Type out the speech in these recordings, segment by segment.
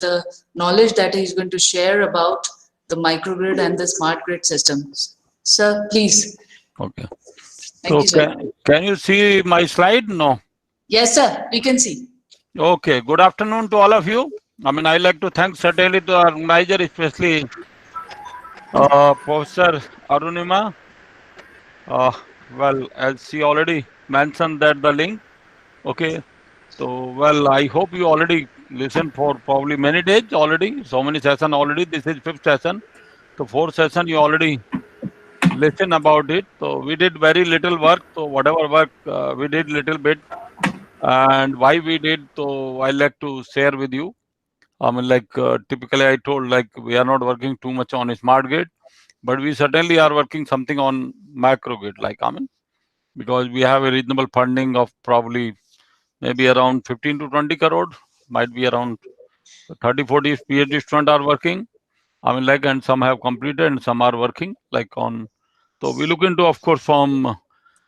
the knowledge that he's going to share about the microgrid and the smart grid systems. Sir, please. Okay. Thank So you, sir. can you see my slide? No. Yes, sir, we can see. Okay. Good afternoon to all of you. I mean, I like to thank certainly to our organizer, especially Professor Arunima. Uh, well, as she already mentioned that the link. Okay. So, well, I hope you already listened for probably many days already. So many session already. This is fifth session. So fourth session you already listen about it. So we did very little work. So whatever work we did little bit, and why we did. So I like to share with you. I mean, like typically I told like we are not working too much on a smart grid, but we certainly are working something on macro grid. Like I mean, because we have a reasonable funding of probably maybe around 15 to 20 crore, might be around 30, 40 PhD students are working. I mean, like, and some have completed and some are working like on. So we look into, of course, from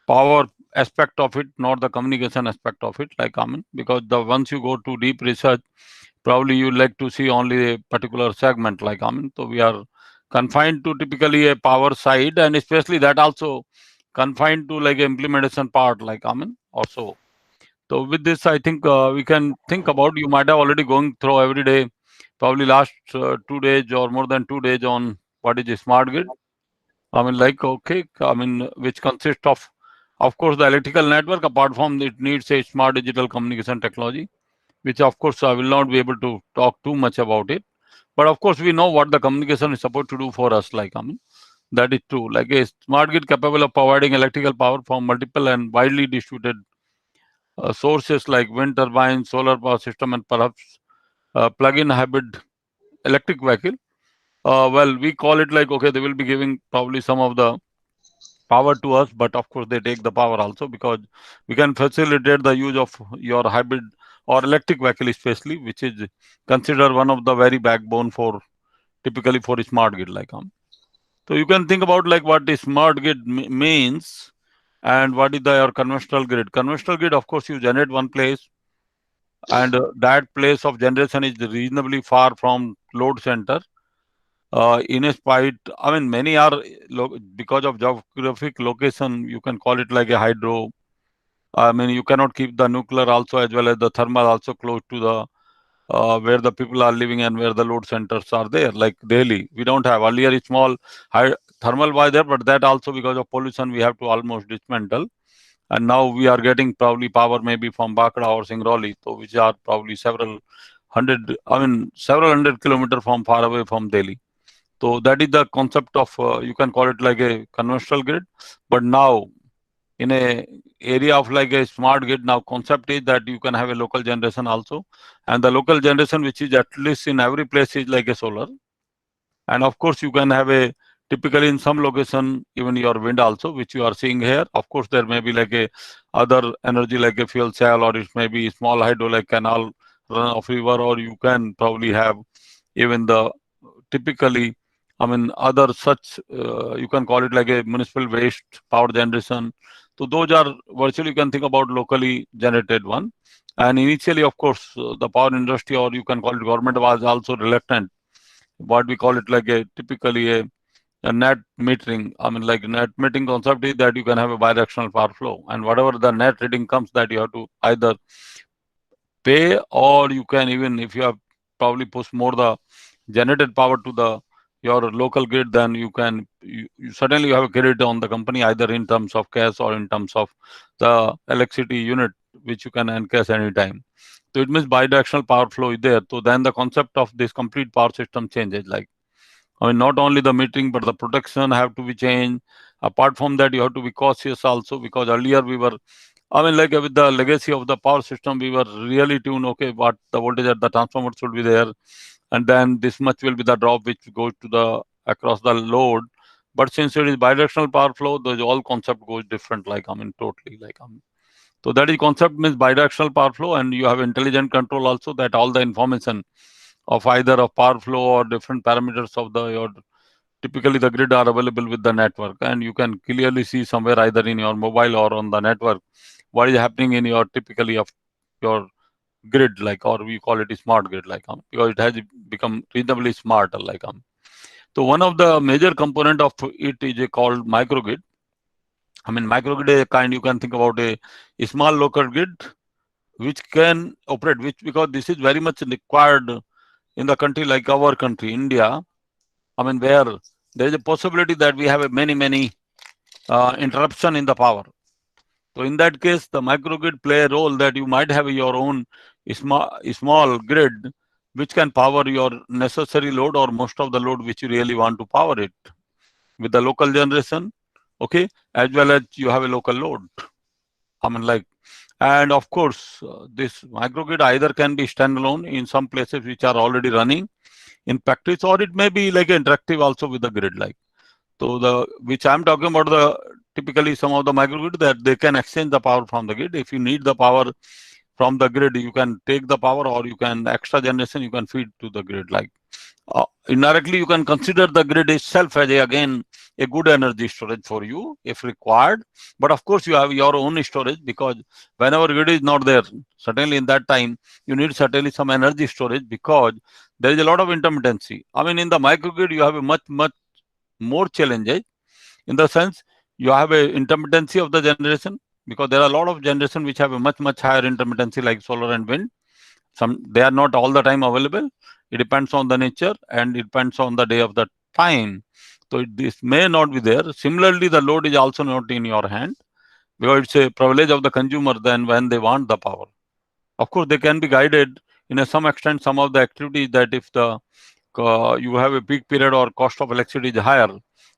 power aspect of it, not the communication aspect of it, like I mean, because the once you go to deep research, probably you like to see only a particular segment, like I mean. So we are confined to typically a power side, and especially that also confined to like implementation part, like I mean, also. So with this, I think we can think about. You might have already going through every day, probably last 2 days or more than 2 days on what is a smart grid. I mean, like okay, I mean, which consists of course, the electrical network. Apart from it, needs a smart digital communication technology, which of course I will not be able to talk too much about it. But of course, we know what the communication is supposed to do for us. Like I mean, that is true. Like a smart grid capable of providing electrical power from multiple and widely distributed sources like wind turbines, solar power system, and perhaps plug-in hybrid electric vehicle. Well, we call it like okay, they will be giving probably some of the power to us, but of course they take the power also because we can facilitate the use of your hybrid or electric vehicle, especially, which is considered one of the very backbone for typically for a smart grid. Like so, you can think about like what the smart grid means and what is the your conventional grid. Conventional grid, of course, you generate one place and that place of generation is reasonably far from load center. In a spite, I mean, many are because of geographic location, you can call it like a hydro. I mean, you cannot keep the nuclear also as well as the thermal also close to the where the people are living and where the load centers are there. Like Delhi, we don't have earlier a small thermal was there, but that also because of pollution we have to almost dismantle. And now we are getting probably power maybe from Bakra or Singrauli, so which are probably several hundred, I mean, several hundred kilometers from far away from Delhi. So that is the concept of you can call it like a conventional grid, but now in a area of like a smart grid, now concept is that you can have a local generation also, and the local generation which is at least in every place is like a solar, and of course you can have a typically in some location even your wind also, which you are seeing here. Of course there may be like a other energy like a fuel cell, or it may be small hydro like canal run of river, or you can probably have even the typically, I mean, other such, you can call it like a municipal waste power generation. So those are virtually you can think about locally generated one. And initially, of course, the power industry or you can call it government was also reluctant. What we call it like a typically a net metering. I mean, like net metering concept is that you can have a bidirectional power flow, and whatever the net reading comes, that you have to either pay or you can even if you have probably push more the generated power to the your local grid, then you suddenly you have a credit on the company either in terms of cash or in terms of the electricity unit which you can encash anytime. So it means bidirectional power flow is there. So then the concept of this complete power system changes. Like I mean, not only the metering but the protection have to be changed. Apart from that, you have to be cautious also because earlier we were, I mean, like with the legacy of the power system, we were really tuned, okay, what the voltage at the transformer should be there, and then this much will be the drop which goes to the across the load. But since it is bidirectional power flow, the all concept goes different, like I mean, totally, like so that is concept means bidirectional power flow, and you have intelligent control also that all the information of either of power flow or different parameters of the your typically the grid are available with the network, and you can clearly see somewhere either in your mobile or on the network what is happening in your typically of your grid, like, or we call it a smart grid, like, because it has become reasonably smart, like. So one of the major component of it is called microgrid. I mean, microgrid is a kind, you can think about a small local grid which can operate, which, because this is very much required in the country like our country, India. I mean, where there is a possibility that we have a many interruption in the power. So in that case, the microgrid play a role that you might have your own small grid which can power your necessary load or most of the load which you really want to power it with the local generation, okay, as well as you have a local load. I mean, like, and of course, this microgrid either can be standalone in some places which are already running in practice, or it may be like interactive also with the grid, like. So the which I'm talking about, the typically some of the microgrid that they can exchange the power from the grid. If you need the power from the grid, you can take the power, or you can extra generation you can feed to the grid, like. Indirectly, you can consider the grid itself as again a good energy storage for you if required. But of course, you have your own storage, because whenever grid is not there, certainly in that time you need certainly some energy storage, because there is a lot of intermittency. I mean, in the microgrid, you have a much more challenges, in the sense you have a intermittency of the generation, because there are a lot of generation which have a much higher intermittency like solar and wind. Some, they are not all the time available. It depends on the nature and it depends on the day of the time. So this may not be there. Similarly, the load is also not in your hand, because it's a privilege of the consumer then when they want the power. Of course, they can be guided in a some extent some of the activities, that if the you have a peak period or cost of electricity is higher,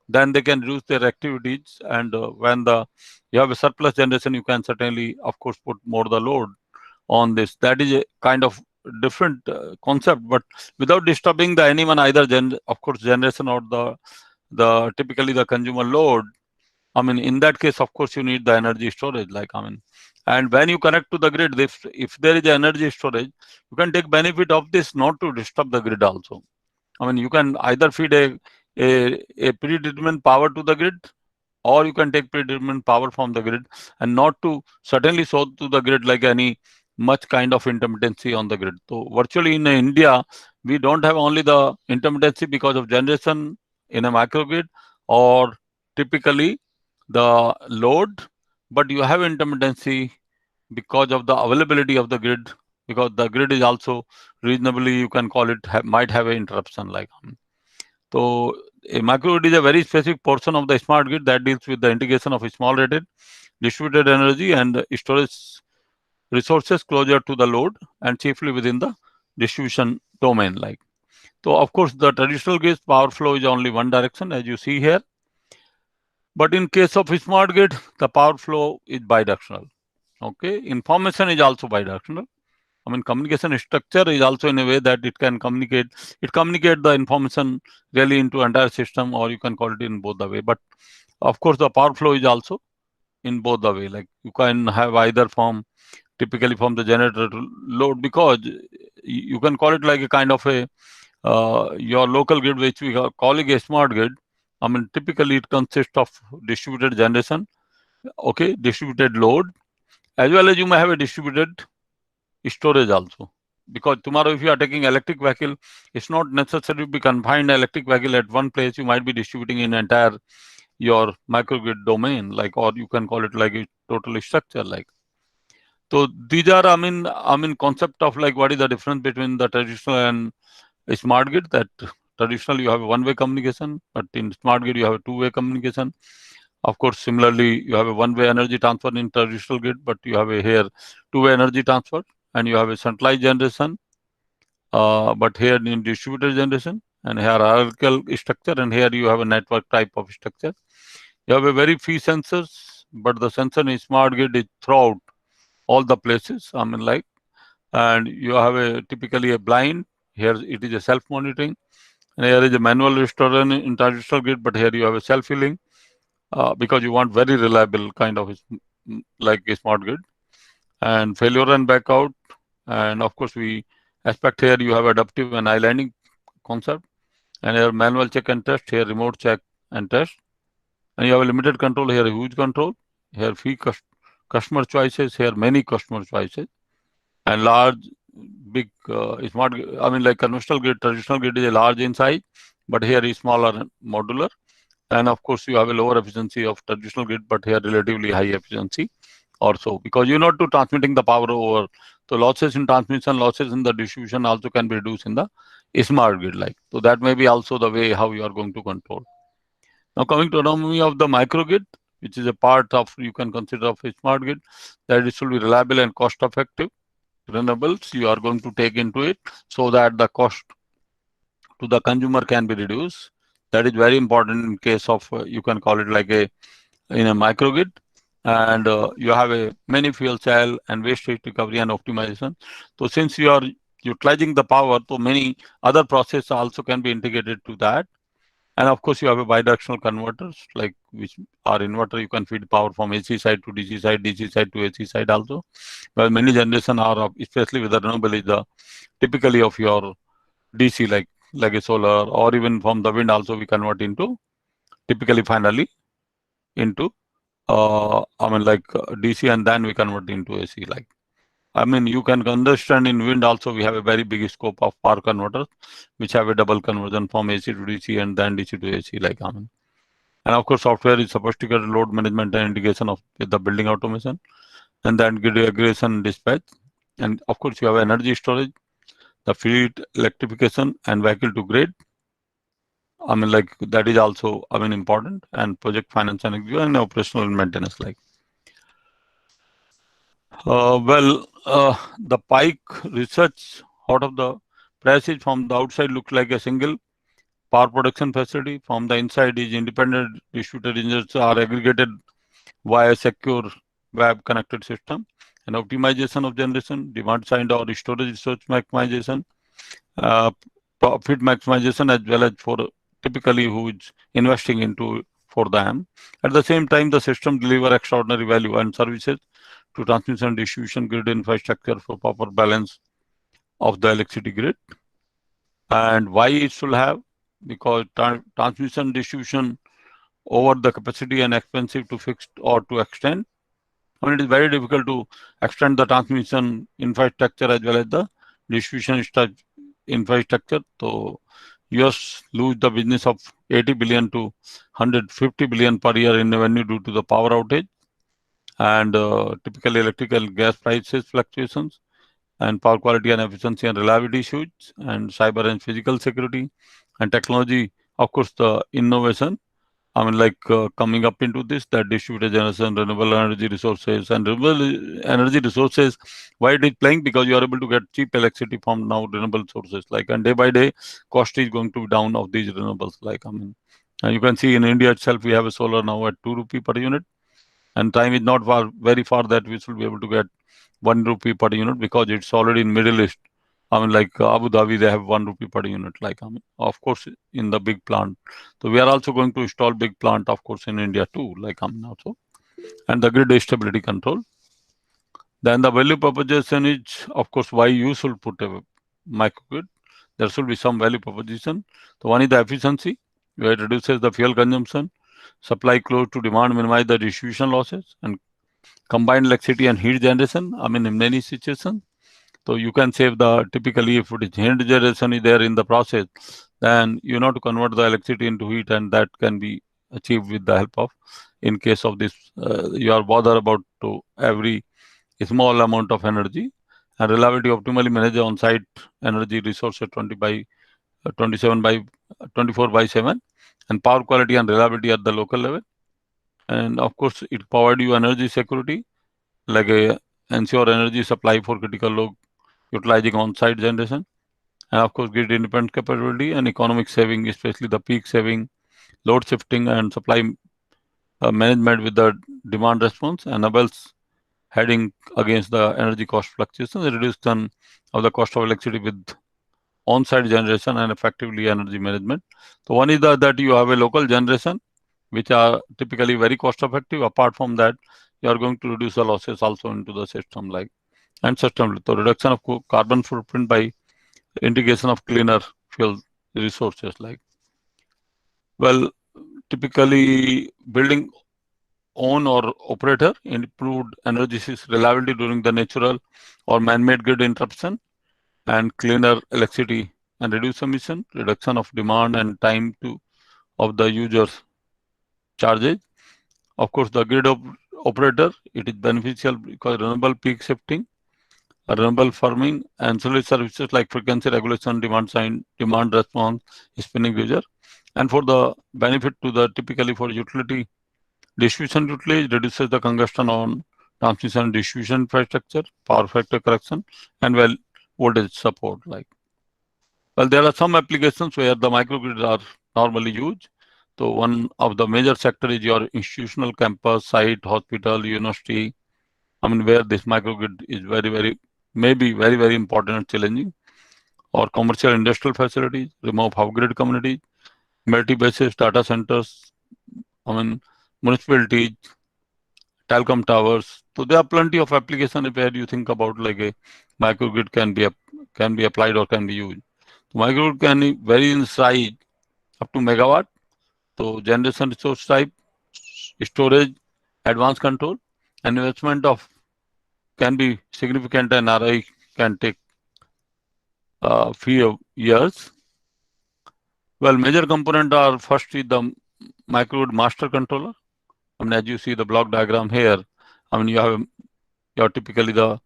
then they can reduce their activities. And when the you have a surplus generation, you can certainly, of course, put more the load on this. That is a kind of different concept, but without disturbing the anyone, either of course generation or the typically the consumer load. I mean, in that case, of course, you need the energy storage, like, I mean, and when you connect to the grid, if there is energy storage, you can take benefit of this, not to disturb the grid also. I mean, you can either feed a predetermined power to the grid, or you can take predetermined power from the grid, and not to certainly show to the grid like any much kind of intermittency on the grid. So virtually in India, we don't have only the intermittency because of generation in a microgrid, or typically the load, but you have intermittency because of the availability of the grid, because the grid is also reasonably, you can call it, might have an interruption, like. So a microgrid is a very specific portion of the smart grid that deals with the integration of small rated distributed energy and storage resources closer to the load, and chiefly within the distribution domain, like. So of course, the traditional grid power flow is only one direction, as you see here. But in case of smart grid, the power flow is bidirectional. Okay, information is also bidirectional. I mean, communication structure is also in a way that it can communicate. It communicate the information really into entire system, or you can call it in both the way. But of course, the power flow is also in both the way. Like, you can have either from typically from the generator to load, because you can call it like a kind of a your local grid, which we are calling a smart grid. I mean, typically it consists of distributed generation, okay, distributed load, as well as you may have a distributed storage also. Because tomorrow, if you are taking electric vehicle, it's not necessary to be confined electric vehicle at one place. You might be distributing in entire your microgrid domain, like, or you can call it like a total structure, like. So these are, I mean, concept of like what is the difference between the traditional and a smart grid. That traditional you have a one-way communication, but in smart grid you have a two-way communication. Of course, similarly, you have a one-way energy transfer in traditional grid, but you have a here two-way energy transfer, and you have a centralized generation, but here in distributed generation, and here hierarchical structure, and here you have a network type of structure. You have a very few sensors, but the sensor in smart grid is throughout all the places. I mean, like, and you have a typically a blind. Here it is a self-monitoring, and here is a manual restore in traditional grid, but here you have a self-healing, because you want very reliable kind of like a smart grid, and failure and backout. And of course, we expect here you have adaptive and islanding concept, and here manual check and test, here remote check and test, and you have a limited control, here a huge control, here few customer choices, here many customer choices. and large, big, smart. I mean, like conventional grid, traditional grid is a large in size, but here is smaller and modular. And of course, you have a lower efficiency of traditional grid, but here relatively high efficiency also, because you're not to transmitting the power over. So losses in transmission, losses in the distribution also can be reduced in the smart grid. Like, so that may be also the way how you are going to control. Now coming to autonomy of the microgrid, which is a part of, you can consider of a smart grid, that it should be reliable and cost effective. Renewables you are going to take into it so that the cost to the consumer can be reduced. That is very important in case of, you can call it like a, in a microgrid, and you have a many fuel cell and waste heat recovery and optimization. So since you are utilizing the power, so many other processes also can be integrated to that. And of course, you have a bidirectional converters, like which are inverter. You can feed power from AC side to DC side to AC side also. Well, many generation are of, especially with the renewable, is the typically of your DC, like a solar, or even from the wind also we convert into, typically finally into I mean like DC, and then we convert into AC. Like, I mean, you can understand in wind also we have a very big scope of power converters, which have a double conversion from AC to DC and then DC to AC. Like, I mean, and of course, software is sophisticated load management and integration of with the building automation, and then grid aggregation dispatch. And of course, you have energy storage, the fleet electrification, and vehicle to grid. I mean, like that is also, I mean, important, and project finance and execution and operational and maintenance. Like, the Pike research out of the passage from the outside looks like a single power production facility. From the inside is independent distributed engines are aggregated via secure web connected system, and optimization of generation, demand side or storage resource maximization, uh, profit maximization, as well as for typically who is investing into for them. At the same time, the system deliver extraordinary value and services to transmission distribution grid infrastructure for proper balance of the electricity grid. And why it should have? Because transmission distribution over the capacity and expensive to fix or to extend. I mean, it is very difficult to extend the transmission infrastructure as well as the distribution infrastructure. So you just lose the business of 80 billion to 150 billion per year in revenue due to the power outage, and typically electrical gas prices fluctuations, and power quality and efficiency and reliability issues, and cyber and physical security, and technology. Of course, the innovation, I mean, like coming up into this, that distributed generation, renewable energy resources, and renewable energy resources. Why it is playing? Because you are able to get cheap electricity from now renewable sources. Like, and day by day, cost is going to be down of these renewables. Like, I mean, and you can see in India itself, we have a solar now at 2 rupee per unit, and time is not far, very far that we should be able to get 1 rupee per unit, because it's already in Middle East. I mean, like Abu Dhabi, they have 1 rupee per unit. Like, I mean, of course, in the big plant. So we are also going to install big plant, of course, in India too. Like, I mean, also, and the grid stability control. Then the value proposition is, of course, why you should put a microgrid. There should be some value proposition. So one is the efficiency, where it reduces the fuel consumption, supply close to demand, minimize the distribution losses, and combined electricity and heat generation. I mean, in many situations. So you can save the, typically if it is heat generation is there in the process, then you know to convert the electricity into heat, and that can be achieved with the help of, in case of this, you are bothered about to every small amount of energy, and reliability optimally manage on-site energy resources 20 by 27 by 24 by 7, and power quality and reliability at the local level. And of course, it provide you energy security, like a ensure energy supply for critical load utilizing on-site generation, and of course grid independent capability and economic saving, especially the peak saving, load shifting, and supply management with the demand response, enables heading against the energy cost fluctuations, reduction of the cost of electricity with on-site generation, and effectively energy management. So one is that you have a local generation, which are typically very cost effective. Apart from that, you are going to reduce the losses also into the system, like, and system. So reduction of carbon footprint by integration of cleaner fuel resources. Like, well, typically building own or operator, improved energy reliability during the natural or man-made grid interruption, and cleaner electricity and reduce emission, reduction of demand and time to of the users charges. Of course, the grid operator, it is beneficial because renewable peak shifting, renewable firming, ancillary services like frequency regulation, demand sign, demand response, spinning user, and for the benefit to the typically for utility distribution utility reduces the congestion on transmission and distribution infrastructure, power factor correction, and well voltage support. Like, well, there are some applications where the microgrids are normally used. So one of the major sector is your institutional campus, site, hospital, university. I mean, where this microgrid is maybe very important and challenging. Or commercial industrial facilities, remote off-grid communities, multi-bases, data centers. I mean, municipalities, telecom towers. So there are plenty of applications where you think about like a microgrid can be applied or can be used. So microgrid can vary in size up to megawatt. So generation resource type, storage, advanced control, and investment of can be significant and RI can take few years. Well, major component are first is the microgrid master controller. I mean, as you see the block diagram here, I mean, you have typically the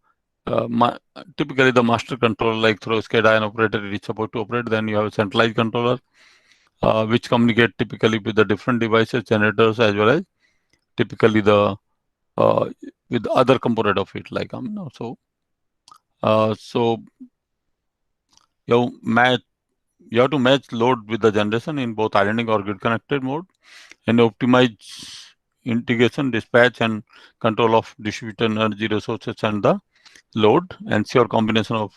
master controller like through SCADA and operator it is supposed to operate. Then you have a centralized controller, which communicate typically with the different devices, generators, as well as typically the with other component of it. Like so you match you have to match load with the generation in both idling or grid connected mode, and optimize integration, dispatch, and control of distributed energy resources and the load, ensure combination of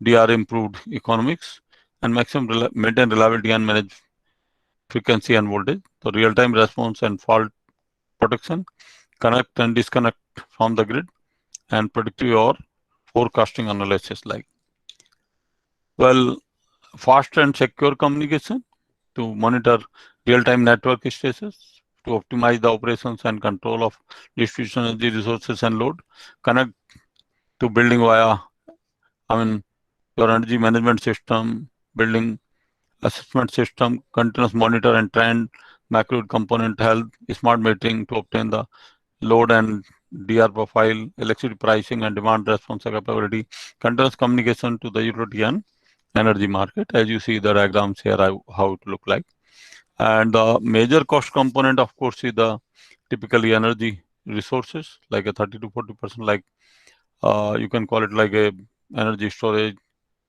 DR improved economics, and maximum maintain reliability and manage frequency and voltage. So real-time response and fault protection, connect and disconnect from the grid, and predictive or forecasting analysis. Like, well, fast and secure communication to monitor real-time network statuses, to optimize the operations and control of distribution energy resources and load, connect to building via, I mean, your energy management system, building assessment system, continuous monitor and trend, macro component health, smart metering to obtain the load and DR profile, electricity pricing and demand response capability, continuous communication to the utility and energy market. As you see the diagrams here, how it look like. And the major cost component, of course, is the typically energy resources, like a 30 to 40%, like you can call it like a energy storage,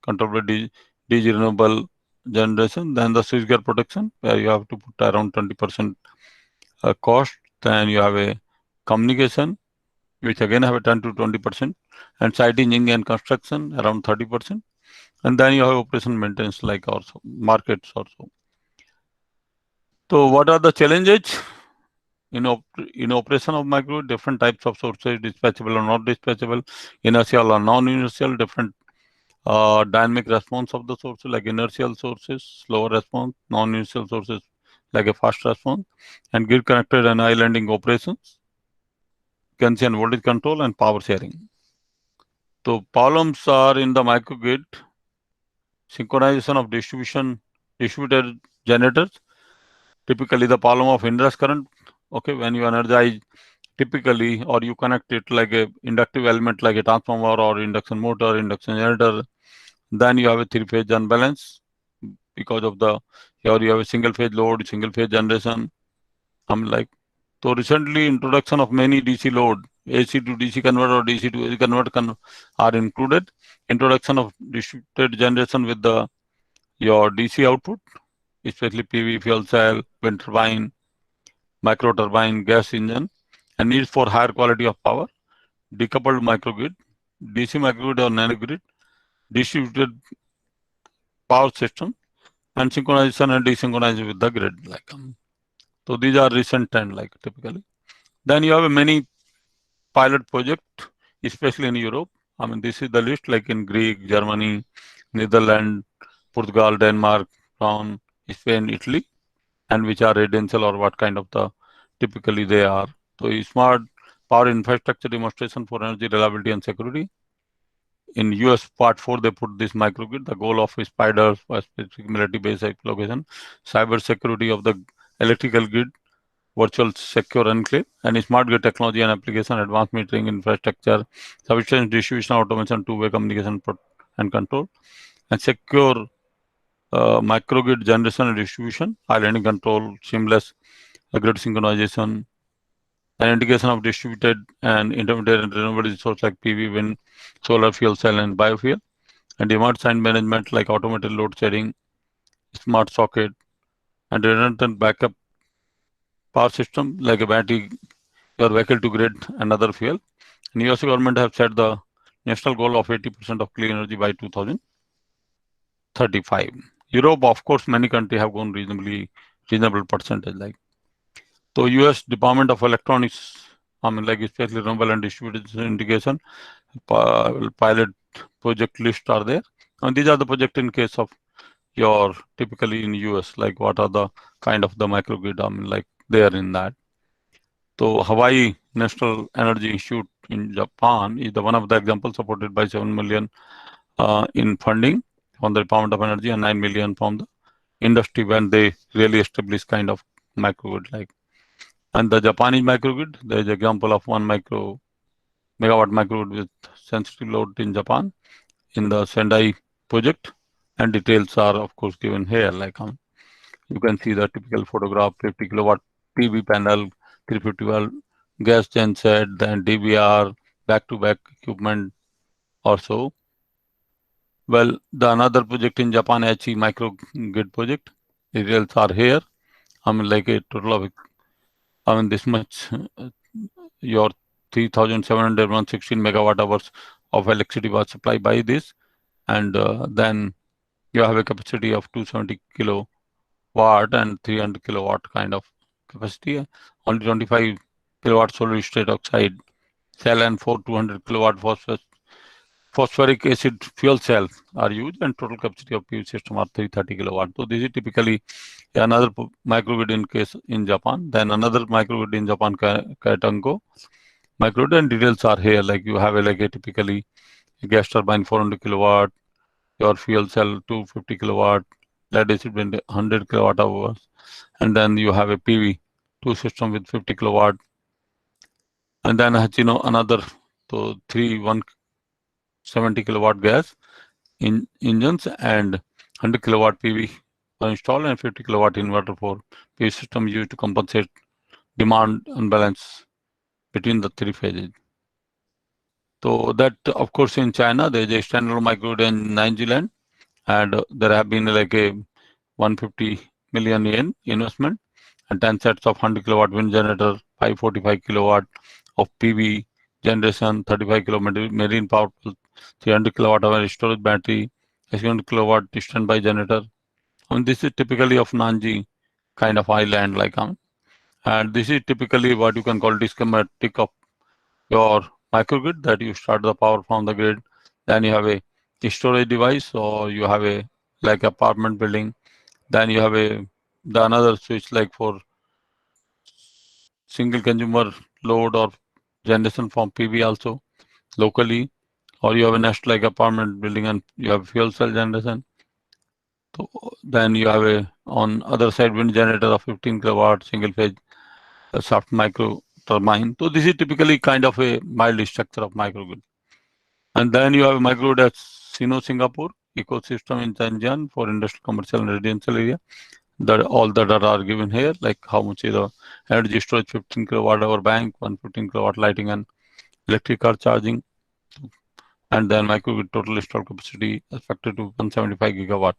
control with DG renewable generation, then the switchgear protection, where you have to put around 20% cost. Then you have a communication, which again have a 10 to 20%, and site engineering and construction around 30%. And then you have operation maintenance, like also markets also. So what are the challenges in operation of micro? Different types of sources, dispatchable or not dispatchable, inertial or non-inertial, different dynamic response of the sources, like inertial sources, slower response, non-inertial sources like a fast response, and grid connected and islanding operations, frequency and voltage control, and power sharing. So problems are in the microgrid: synchronization of distributed generators, typically the problem of inrush current. Okay, when you energize typically, or you connect it like a inductive element like a transformer or induction motor, induction generator, then you have a three-phase unbalance because of the here you have a single phase load, single phase generation. Like, so recently introduction of many DC load, AC to DC converter or DC to AC converter are included. Introduction of distributed generation with your DC output, especially PV, fuel cell, wind turbine, micro turbine, gas engine, and needs for higher quality of power, decoupled microgrid, DC microgrid or nanogrid, distributed power system, and synchronization and desynchronization with the grid. Like, so these are recent trend, like typically. Then you have a many pilot project, especially in Europe. I mean, this is the list, like in Greek, Germany, Netherlands, Portugal, Denmark, France, Spain, Italy, and which are residential or what kind of the typically they are So smart power infrastructure demonstration for energy reliability and security. In US part 4, they put this microgrid. The goal of spiders was specific military base location, cyber security of the electrical grid, virtual secure enclave, and smart grid technology and application, advanced metering infrastructure, sufficient distribution automation, two-way communication and control, and secure microgrid generation and distribution, islanding control, seamless grid synchronization, and integration of distributed and intermediate and renewable resources like PV, wind, solar, fuel cell, and biofuel, and demand side management like automated load shedding, smart socket, and redundant backup power system like a battery, your vehicle to grid, and other fuel. And US government have set the national goal of 80% of clean energy by 2035. Europe, of course, many countries have gone reasonable percentage. Like so, US Department of Electronics, like especially renewable and distributed integration pilot project list are there, and these are the project in case of your typically in US, like what are the kind of the microgrid, like they are in that. So Hawaii National Energy Institute in Japan is the one of the examples supported by 7 million in funding from the Department of Energy and 9 million from the industry when they really establish kind of microgrid like. And the Japanese microgrid, there is example of 1 megawatt microgrid with sensitive load in Japan in the Sendai project, and details are of course given here. Like you can see the typical photograph: 50 kilowatt PV panel, 350 watt gas genset, then DVR, back-to-back equipment also. Well, the another project in Japan, HE microgrid project, details are here. Like a total of, this much, your 3,716 megawatt hours of electricity was supplied by this, and then you have a capacity of 270 kilowatt and 300 kilowatt kind of capacity. Only 25 kilowatt solid state oxide cell and 200 kilowatt phosphoric acid fuel cells are used, and total capacity of PV system are 330 kilowatt. So this is typically another microgrid in case in Japan. Then another microgrid in Japan, Kaitango microgrid, and details are here. Like you have like a typically gas turbine 400 kilowatt, your fuel cell 250 kilowatt, lead acid wind 100 kilowatt hours, and then you have a PV 2 system with 50 kilowatt, and then another so 170 kilowatt gas engines and 100 kilowatt PV are installed, and 50 kilowatt inverter for PV system used to compensate demand unbalance between the three phases. So that of course in China there is a standalone microgrid in New Zealand, and there have been like a 150 million yen investment and 10 sets of 100 kilowatt wind generator, 545 kilowatt of PV generation, 35 kilowatt marine power, 300 kilowatt hour storage battery, 600 kilowatt standby generator. This is typically of Nanji kind of island, like and this is typically what you can call schematic of your microgrid, that you start the power from the grid, then you have a storage device, or you have a like apartment building, then you have the another switch like for single consumer load or generation from PV also locally, or you have a nest like apartment building and you have fuel cell generation. So then you have a on other side wind generator of 15 kilowatt single phase soft micro turbine. So this is typically kind of a mild structure of microgrid. And then you have a microgrid at Sino-Singapore ecosystem in Shenzhen for industrial, commercial, and residential area. All the data are given here, like how much is the energy storage, 15 kilowatt hour bank, 115 kilowatt lighting and electric car charging, and then microgrid total installed capacity expected to 175 gigawatt.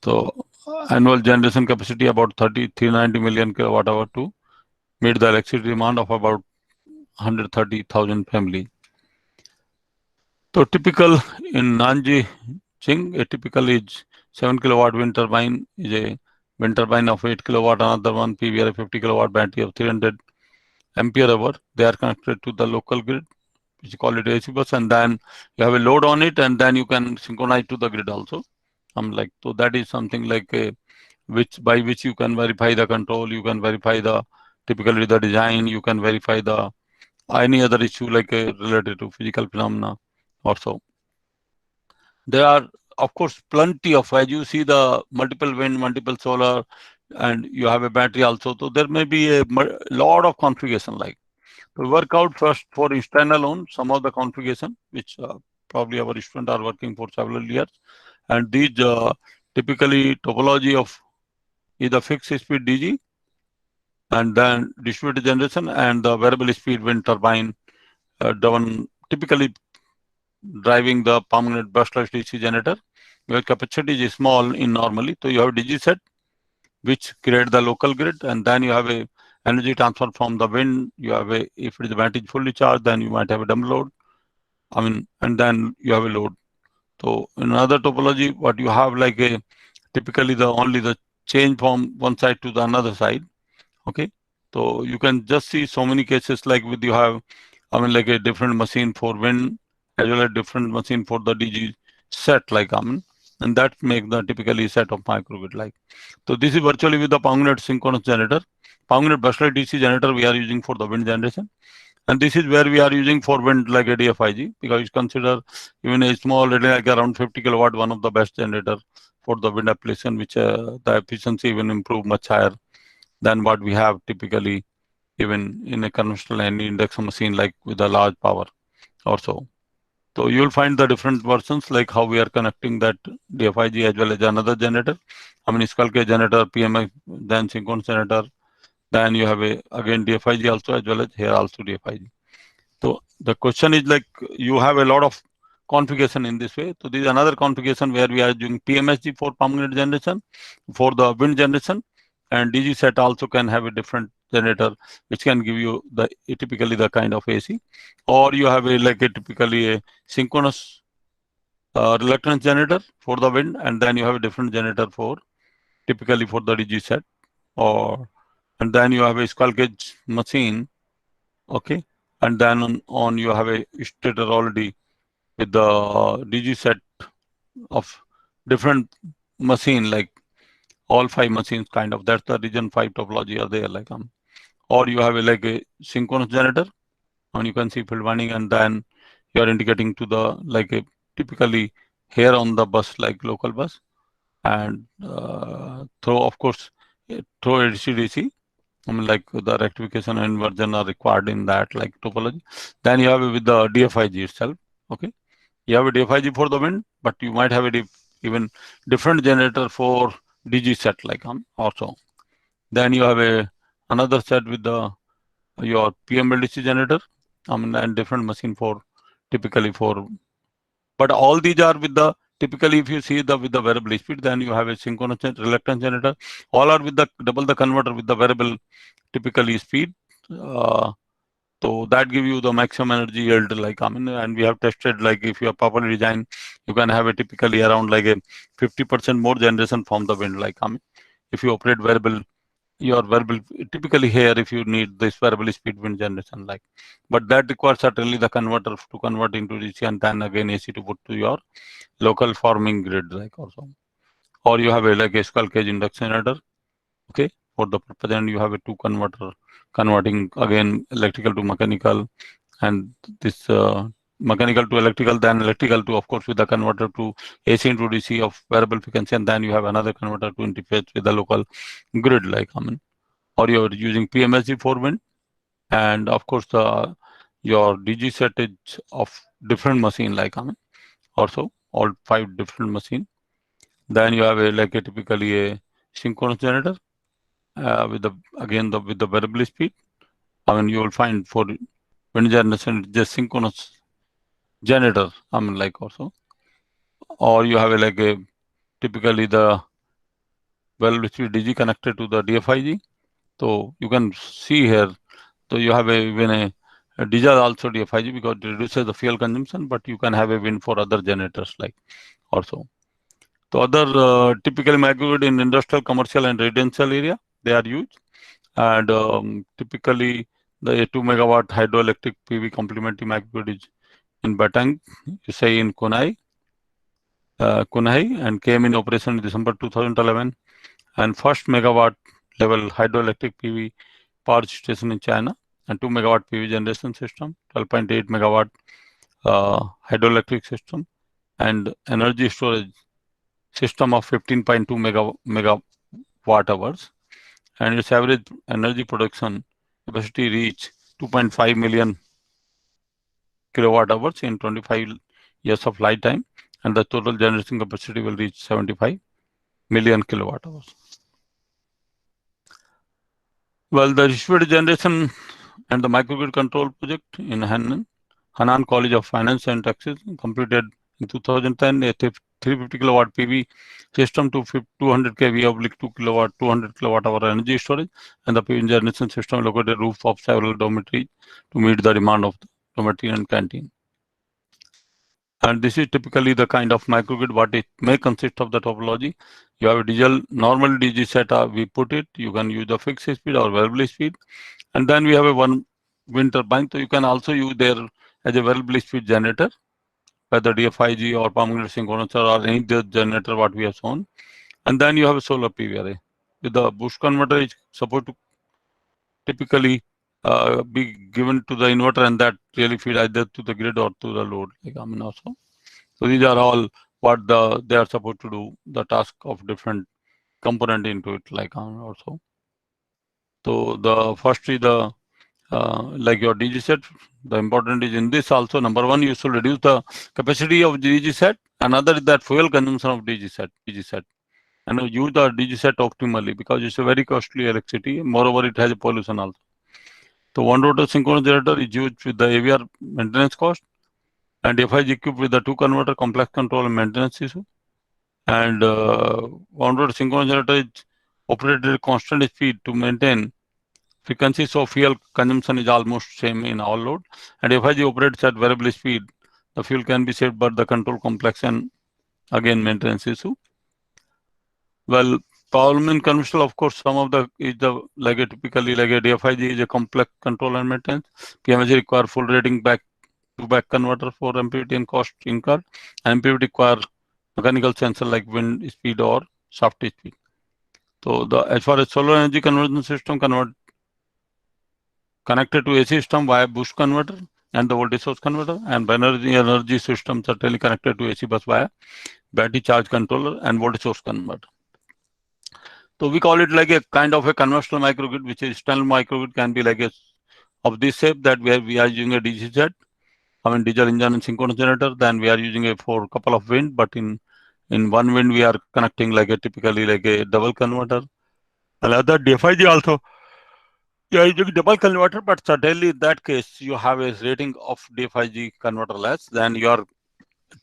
So annual generation capacity about 390 million kilowatt hour to meet the electricity demand of about 130,000 families. So typical in Nanjing, a typical is 7 kilowatt wind turbine is a wind turbine of 8 kilowatt, another one PVR 50 kilowatt battery of 300 ampere hour. They are connected to the local grid, which you call it AC bus, and then you have a load on it, and then you can synchronize to the grid also. So that is something like by which you can verify the control, you can verify the typically the design, you can verify the any other issue like related to physical phenomena or so. There are, of course, plenty of, as you see the multiple wind, multiple solar, and you have a battery also. So there may be a lot of configuration like. To work out first for standalone some of the configuration, which probably our students are working for several years. And these typically topology of either fixed speed DG and then distributed generation and the variable speed wind turbine driven typically driving the permanent brushless DC generator, where capacity is small in normally. So you have DG set, which create the local grid, and then you have a energy transfer from the wind. You have a, if it is battery fully charged, then you might have a dumb load. I mean, and then you have a load. So in another topology, what you have like a typically the only the change from one side to the another side. Okay, so you can just see so many cases like with you have, I mean, like a different machine for wind as well as different machine for the DG set like I mean, and that make the typically set of microgrid like. So this is virtually with the permanent synchronous generator, permanent brushless DC generator we are using for the wind generation. And this is where we are using for wind like ADFIG because it's considered even a small, like around 50 kilowatt, one of the best generator for the wind application, which the efficiency even improve much higher than what we have typically even in a conventional and induction machine like with a large power or so. So you will find the different versions like how we are connecting that DFIG as well as another generator. I mean, Skull Cage generator, PMI, then synchronous generator. Then you have a again DFIG also as well as here also DFIG. So the question is like you have a lot of configuration in this way. So this is another configuration where we are using PMSG for permanent generation for the wind generation, and DG set also can have a different generator which can give you the typically the kind of AC, or you have a like a typically a synchronous reluctance generator for the wind, and then you have a different generator for typically for the DG set, or and then you have a Skull Cage machine. Okay, and then on you have a stator already with the DG set of different machine like all 5 machines kind of. That's the region 5 topology are there like or you have a like a synchronous generator and you can see field winding, and then you are indicating to the like a typically here on the bus like local bus, and through of course through AC/DC. I mean, like the rectification and inversion are required in that like topology. Then you have it with the DFIG itself. Okay, you have a DFIG for the wind, but you might have a even different generator for DG set like also. Then you have a another set with the your PMLDC generator. I mean, and different machine for typically for. But all these are with the typically if you see the with the variable speed, then you have a synchronous reluctance generator. All are with the double the converter with the variable typically speed. Uh, so that give you the maximum energy yield like I mean, and we have tested like if you are properly designed, you can have a typically around like a 50% more generation from the wind like I mean, if you operate variable your variable typically here if you need this variable speed wind generation like, but that requires certainly the converter to convert into DC and then again AC to put to your local farming grid like also, or you have a like a Skull Cage induction generator. Okay, for the purpose, and you have a two converter converting again electrical to mechanical, and this mechanical to electrical, then electrical to of course with the converter to AC into DC of variable frequency, and then you have another converter to interface with the local grid like I mean, or you're using PMSG for wind, and of course the your DG set is of different machine like I mean, also all 5 different machine. Then you have a like a typically a synchronous generator with the again the with the variable speed. I mean, you will find for wind generation just synchronous generator. I mean, like also, or you have a like a typically the variable speed DG connected to the DFIG. So you can see here. So you have a even a diesel also DFIG because it reduces the fuel consumption, but you can have a wind for other generators like also. So other typically microgrid in industrial, commercial, and residential area they are used, and typically the 2 megawatt hydroelectric PV complementary microgrid is in Batang, you say in Kunai, and came in operation in December 2011, and first megawatt level hydroelectric PV power station in China, and 2 megawatt PV generation system, 12.8 megawatt hydroelectric system, and energy storage system of 15.2 megawatt hours, and its average energy production capacity reach 2.5 million kilowatt hours in 25 years of lifetime, and the total generation capacity will reach 75 million kilowatt hours. Well, the distributed generation and the microgrid control project in Hanan College of Finance and Taxes completed in 2010 a 350 kilowatt PV system to 200 kV oblique 200 kilowatt hour energy storage, and the PV generation system located roof of several dormitories to meet the demand of the dormitory and canteen. And this is typically the kind of microgrid what it may consist of the topology. You have a digital, normal DG set, we put it, you can use the fixed speed or variable speed. And then we have a one wind turbine, so you can also use there as a variable speed generator, whether DFIG or permanent synchronous or any generator what we have shown. And then you have a solar PV array. With the boost converter is supposed to typically be given to the inverter, and that really feed either to the grid or to the load. Like, I mean, also. So these are all what they are supposed to do, the task of different component into it, like also. So the first is the like your DG set. The important is in this also. Number one, you should reduce the capacity of DG set. Another is that fuel consumption of DG set. And use the DG set optimally, because it's a very costly electricity. Moreover, it has a pollution also. So one rotor synchronous generator is used with the AVR maintenance cost, and FIG equipped with the 2 converter complex control and maintenance issue. And one rotor synchronous generator is operated at constant speed to maintain frequency, so fuel consumption is almost same in all load. And FIG operates at variable speed, the fuel can be saved, but the control complex and again maintenance issue. Well, Powerman conventional, of course, some of the is the like a typically like a DFIG is a complex control and maintenance. PMSG require full rating back to back converter for MPPT and cost incurred, and MPPT require mechanical sensor like wind speed or shaft speed. So the as far as solar energy conversion system connected to AC system via boost converter and the voltage source converter, and binary energy systems are totally connected to AC bus via battery charge controller and voltage source converter. So we call it like a kind of a conventional microgrid, which is external microgrid can be like a of this shape, that where we are using a DC jet, I mean diesel engine and synchronous generator. Then we are using it for a couple of wind, but in one wind we are connecting like a typically like a double converter. Another DFIG also, you are using double converter, but certainly in that case you have a rating of DFIG converter less, then you are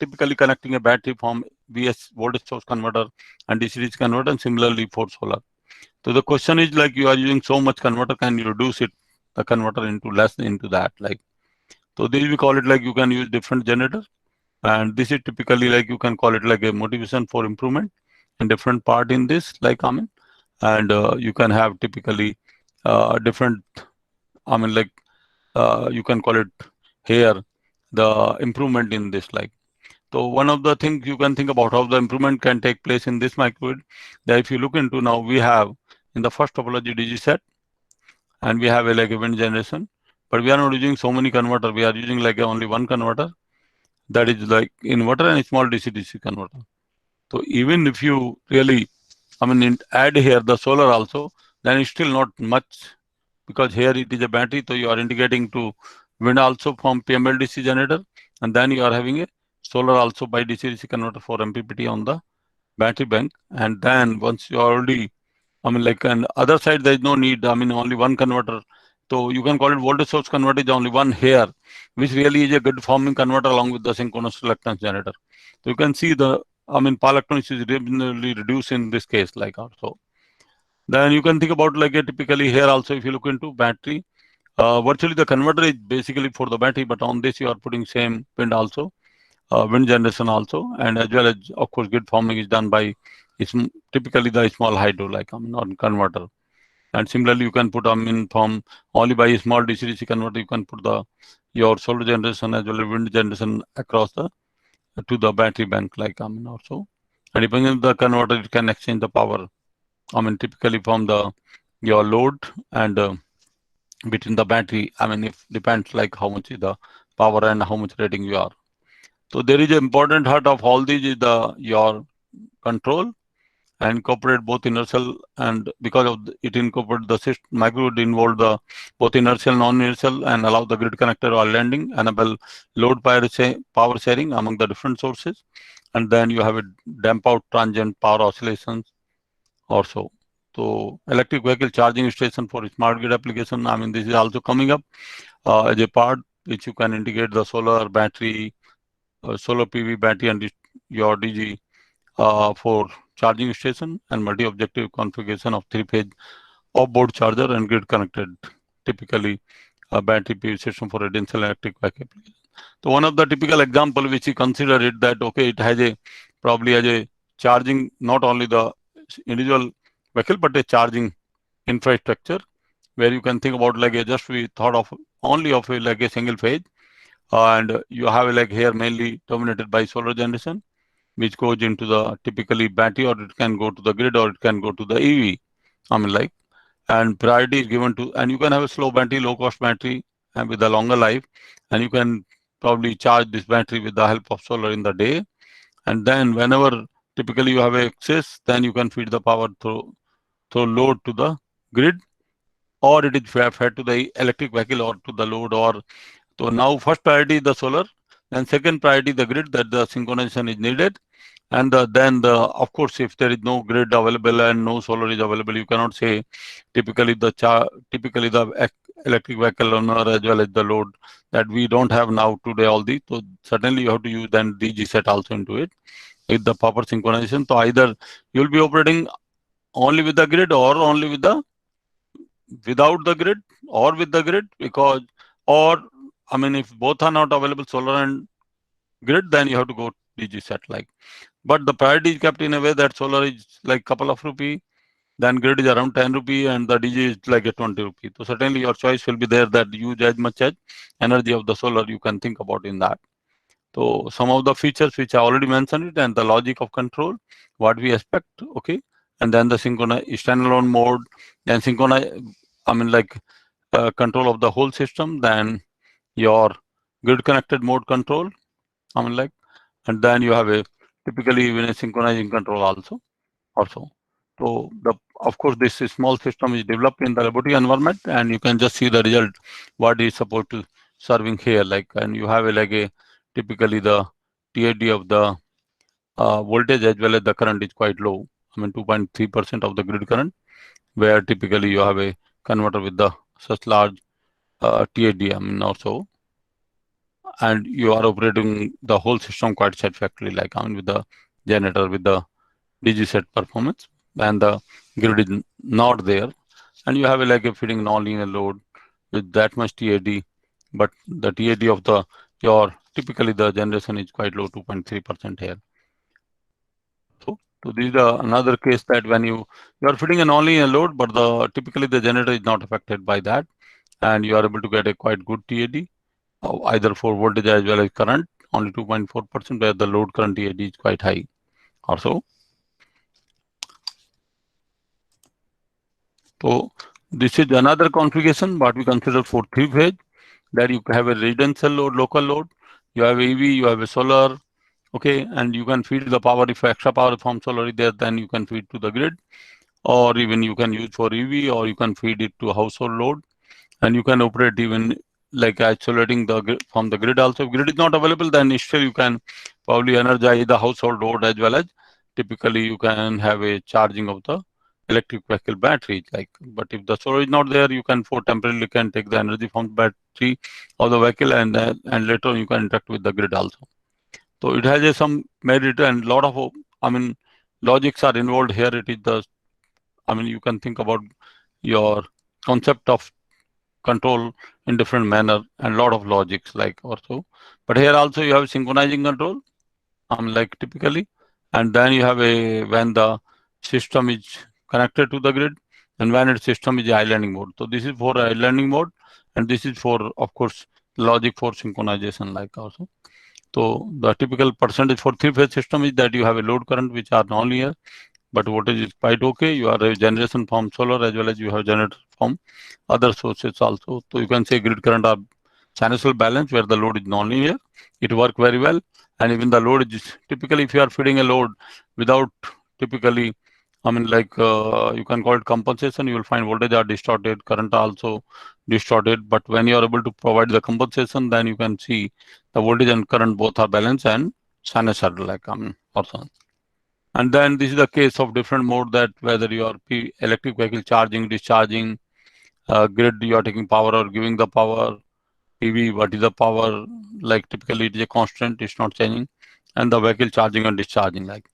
typically connecting a battery from VS voltage source converter and DC converter, and similarly for solar. So the question is like, you are using so much converter, can you reduce it, the converter into less into that, like. So this we call it like you can use different generator, and this is typically like you can call it like a motivation for improvement and different part in this, like and you can have typically different, like you can call it here the improvement in this, like. So one of the things you can think about how the improvement can take place in this microgrid, that if you look into now, we have in the first topology DG set, and we have a like a wind generation, but we are not using so many converter. We are using like only one converter, that is like inverter and a small DC-DC converter. So even if you really, add here the solar also, then it's still not much, because here it is a battery, so you are integrating to wind also from PMLDC generator, and then you are having a solar also by DC-DC converter for MPPT on the battery bank. And then once you already, on other side, there is no need, only one converter. So you can call it voltage source converter is only one here, which really is a good forming converter along with the synchronous reluctance generator. So you can see the, power electronics is reasonably reduced in this case, like also. Then you can think about like a typically here also, if you look into battery, virtually the converter is basically for the battery, but on this you are putting same wind also, wind generation also, and as well as of course grid forming is done by typically the small hydro, like on converter. And similarly you can put from only by a small DC-DC converter, you can put your solar generation as well as wind generation across to the battery bank, like also. And depending on the converter, it can exchange the power, typically from your load and between the battery. I mean, if depends like how much is the power and how much rating you are. So there is an important heart of all these is the your control and incorporate both inertial and because of it incorporate the system microgrid involve the both inertial non-inertial and allow the grid connector or landing, enable load power sharing among the different sources, and then you have a damp out transient power oscillations also. So electric vehicle charging station for smart grid application, I mean this is also coming up as a part which you can integrate the solar battery, solar PV battery and your DG for charging station and multi-objective configuration of three-phase off-board charger and grid connected, typically a battery PV system for residential electric vehicle application. So one of the typical example which you consider it that okay, it has a probably has a charging not only the individual vehicle but a charging infrastructure where you can think about like a just we thought of only of a, like a single phase and you have like here mainly dominated by solar generation which goes into the typically battery or it can go to the grid or it can go to the EV. I mean like and priority is given to and you can have a slow battery, low cost battery and with a longer life and you can probably charge this battery with the help of solar in the day and then whenever typically you have excess then you can feed the power through load to the grid or it is fed to the electric vehicle or to the load or so now first priority is the solar then second priority the grid that the synchronization is needed and then the of course if there is no grid available and no solar is available you cannot say typically typically the electric vehicle owner as well as the load that we don't have now today all these so certainly you have to use then DG set also into it with the proper synchronization so either you'll be operating only with the grid or only with the without the grid or with the grid because or I mean if both are not available solar and grid then you have to go DG set like but the priority is kept in a way that solar is like couple of rupee then grid is around 10 rupee and the DG is like a 20 rupee so certainly your choice will be there that use as much as energy of the solar you can think about in that so some of the features which I already mentioned it and the logic of control what we expect okay and then the synchronize standalone mode then synchronize I mean like control of the whole system then your grid connected mode control I mean like and then you have a typically even a synchronizing control also. So the of course this small system is developed in the laboratory environment and you can just see the result what is supposed to serving here like and you have a, like a typically the TAD of the voltage as well as the current is quite low. I mean 2.3% of the grid current where typically you have a converter with the such large TAD I mean also and you are operating the whole system quite satisfactorily like I mean with the generator with the DG set performance and the grid is not there and you have a, like a feeding non-linear load with that much TAD but the TAD of the your typically the generation is quite low 2.3% here. So this is another case that when you are feeding a non-linear load but the typically the generator is not affected by that and you are able to get a quite good TAD either for voltage as well as current only 2.4% where the load current TAD is quite high also. So this is another configuration what we consider for three phase that you have a residential load, local load, you have EV, you have a solar, okay, and you can feed the power if extra power from solar is there, then you can feed to the grid, or even you can use for EV, or you can feed it to household load, and you can operate even like isolating the grid from the grid also. If grid is not available, then still you can probably energize the household load as well as typically you can have a charging of the electric vehicle battery like but if the solar is not there you can for temporarily can take the energy from the battery of the vehicle and later on you can interact with the grid also so it has a some merit and lot of I mean logics are involved here it is the I mean you can think about your concept of control in different manner and lot of logics like also but here also you have synchronizing control like typically and then you have a when the system is connected to the grid and when its system is islanding mode so this is for islanding mode and this is for of course logic for synchronization like also so the typical percentage for three phase system is that you have a load current which are non-linear but voltage is quite okay. You have a generation from solar as well as you have generator from other sources also. So you can say grid current are sinusoidal balance where the load is non-linear. It work very well, and even the load is typically if you are feeding a load without typically, I mean like you can call it compensation. You will find voltage are distorted, current also distorted. But when you are able to provide the compensation, then you can see the voltage and current both are balanced and sinusoidal, like also. And then this is the case of different mode that whether you are electric vehicle charging, discharging, grid you are taking power or giving the power, PV what is the power, like typically it is a constant, it's not changing, and the vehicle charging and discharging like.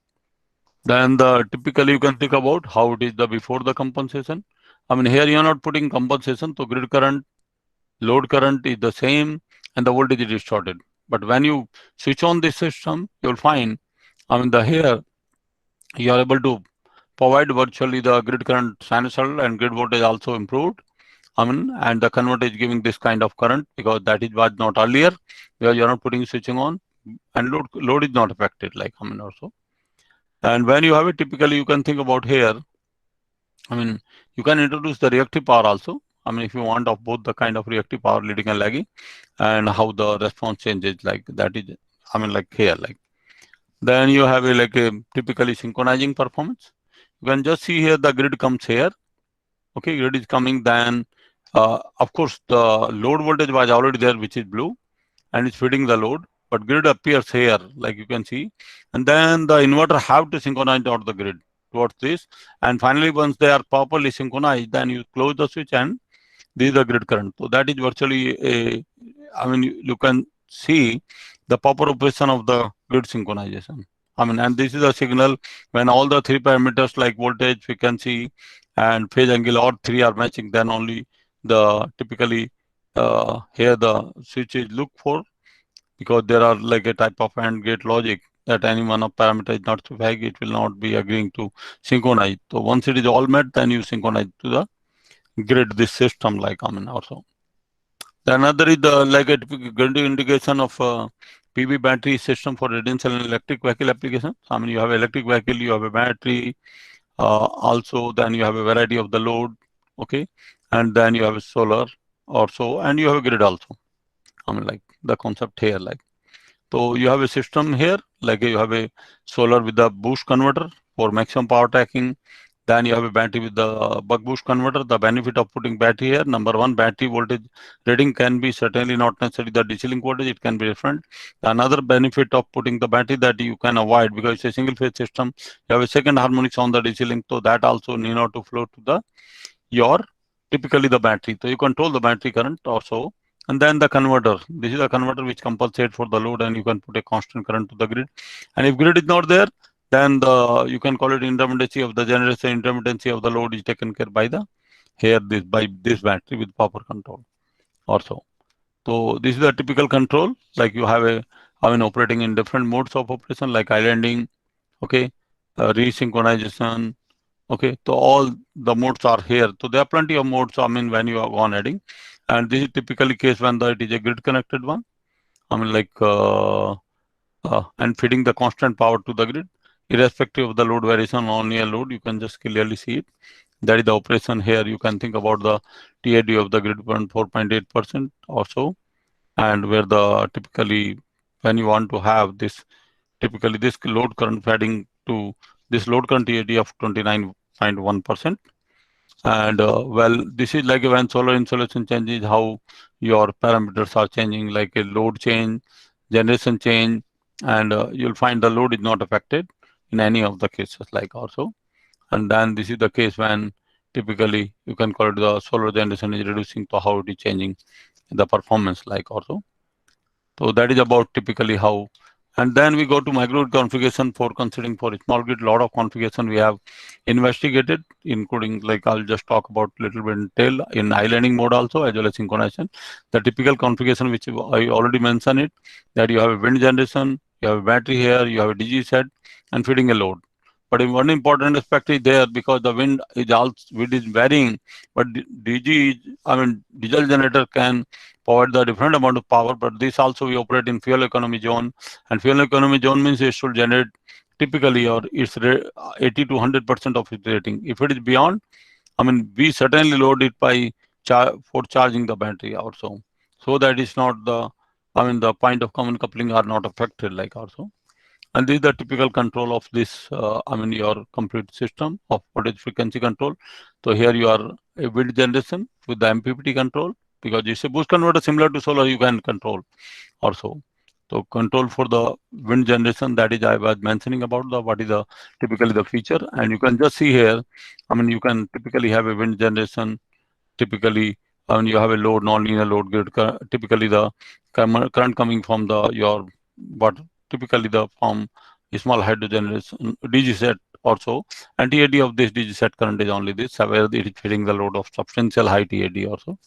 Then the typically you can think about how it is the before the compensation. I mean here you are not putting compensation, so grid current, load current is the same and the voltage is distorted. But when you switch on this system, you will find, I mean the here you are able to provide virtually the grid current sinusoidal and grid voltage also improved. I mean, and the converter is giving this kind of current because that is was not earlier, because you are not putting switching on, and load is not affected, like I mean also. And when you have it, typically you can think about here. I mean, you can introduce the reactive power also. I mean, if you want of both the kind of reactive power leading and lagging, and how the response changes, like that is, I mean, like here, like. Then you have a like a typically synchronizing performance. You can just see here the grid comes here. Okay, grid is coming. Then of course the load voltage was already there, which is blue, and it's feeding the load. But grid appears here, like you can see, and then the inverter have to synchronize out the grid towards this. And finally, once they are properly synchronized, then you close the switch and this is the grid current. So that is virtually a, I mean, you can see the proper operation of the grid synchronization. I mean, and this is a signal when all the three parameters like voltage, frequency, and phase angle, all three are matching, then only the typically here the switch is look for, because there are like a type of AND gate logic that any one of parameter is not vague, it will not be agreeing to synchronize. So once it is all met, then you synchronize to the grid this system, like I mean also. The another is the like a grid integration of PV battery system for residential and electric vehicle applications. I mean you have electric vehicle, you have a battery, also then you have a variety of the load, okay, and then you have a solar also, and you have a grid also. I mean like the concept here, like. So you have a system here, like you have a solar with the boost converter for maximum power tracking. Then you have a battery with the buck boost converter. The benefit of putting battery here, number one, battery voltage rating can be certainly not necessarily the DC link voltage, it can be different. Another benefit of putting the battery that you can avoid, because it's a single phase system, you have a second harmonics on the DC link, so that also need not to flow to the your typically the battery. So you control the battery current also. And then the converter. This is a converter which compensates for the load, and you can put a constant current to the grid. And if grid is not there, then the you can call it intermittency of the generation, intermittency of the load is taken care by the here this by this battery with power control also. So this is a typical control, like you have a, I mean operating in different modes of operation like islanding, okay, resynchronization, okay. So all the modes are here. So there are plenty of modes, I mean when you are on adding, and this is typically case when it is a grid connected one. I mean like and feeding the constant power to the grid, irrespective of the load variation on your load, you can just clearly see it. That is the operation here. You can think about the TAD of the grid current 4.8% or so, and where the typically when you want to have this, typically this load current feeding to this load current TAD of 29.1%. And well, this is like when solar insolation changes, how your parameters are changing, like a load change, generation change, and you'll find the load is not affected in any of the cases, like also. And then this is the case when typically you can call it the solar generation is reducing to how it is changing the performance, like also. So that is about typically how. And then we go to microgrid configuration for considering for small grid. Lot of configuration we have investigated, including like I'll just talk about little bit in detail in islanding mode also as well as synchronization. The typical configuration which I already mentioned it, that you have a wind generation, you have a battery here, you have a DG set, and feeding a load. But one important aspect is there, because the wind is varying, but DG is, I mean diesel generator can provide the different amount of power, but this also we operate in fuel economy zone, and fuel economy zone means it should generate typically or it's 80 to 100% of its rating. If it is beyond, I mean, we certainly load it by for charging the battery also, so that it's not the, I mean, the point of common coupling are not affected like also. And this is the typical control of this, I mean, your complete system of voltage frequency control. So here you are a wind generation with the MPPT control, because it's a boost converter similar to solar, you can control also. So control for the wind generation, that is I was mentioning about the what is the typically the feature, and you can just see here. I mean, you can typically have a wind generation. Typically, when you have a load, non-linear load grid, typically the current coming from the your what typically the from small hydro generation DG set also, and TAD of this DG set current is only this, where it is feeding the load of substantial high TAD also.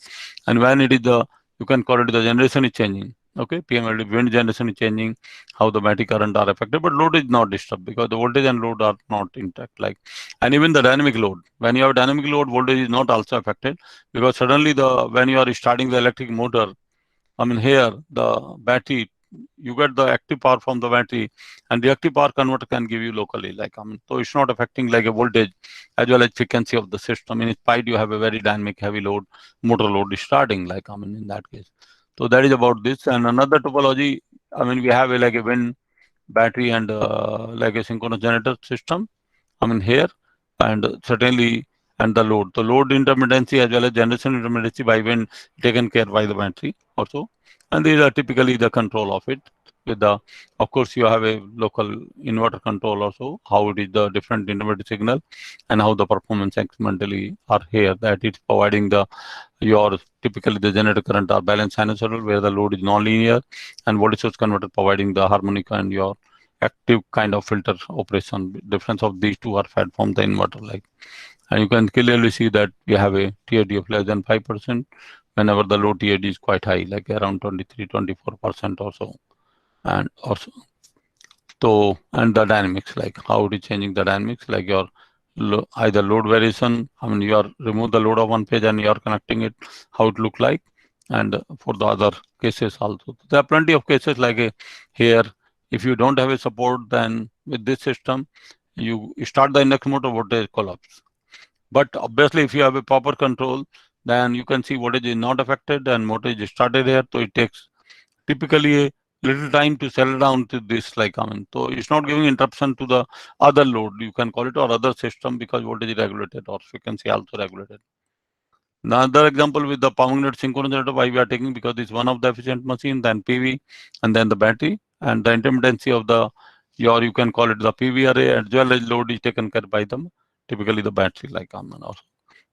And when it is the, you can call it the generation is changing. Okay, PMLD wind generation is changing, how the battery current are affected, but load is not disturbed because the voltage and load are not intact. Like, and even the dynamic load, when you have dynamic load, voltage is not also affected, because suddenly the when you are starting the electric motor, I mean here the battery, you get the active power from the battery, and the active power converter can give you locally. Like, I mean, so it's not affecting like a voltage as well as frequency of the system. In spite you have a very dynamic heavy load, motor load is starting. Like, I mean, in that case. So that is about this. And another topology, I mean, we have a, like a wind battery and like a synchronous generator system. I mean here, and certainly, and the load intermittency as well as generation intermittency by wind taken care by the battery also. And these are typically the control of it with the, of course, you have a local inverter control also, how it is the different intermittent signal and how the performance incrementally are here, that it's providing the your typically the generator current are balanced sinusoidal where the load is non-linear, and voltage source converter providing the harmonic and your active kind of filter operation. Difference of these two are fed from the inverter. Like, and you can clearly see that you have a TAD of less than 5% whenever the low TAD is quite high, like around 23-24% or so. And also, so, and the dynamics, like how it is changing the dynamics, like your either load variation, I mean, you are remove the load of one page and you are connecting it, how it look like, and for the other cases also. There are plenty of cases like here, if you don't have a support, then with this system, you start the induction motor, voltage collapse. But obviously, if you have a proper control, then you can see voltage is not affected and motor is started here. So it takes typically a little time to settle down to this, like, I mean, so it's not giving interruption to the other load, you can call it, or other system, because voltage is regulated or frequency also regulated. Another example with the power magnet synchronous generator, why we are taking, because it's one of the efficient machine, then PV, and then the battery, and the intermittency of the your, you can call it the PV array, as well as load is taken care by them, typically the battery, like, I mean, also.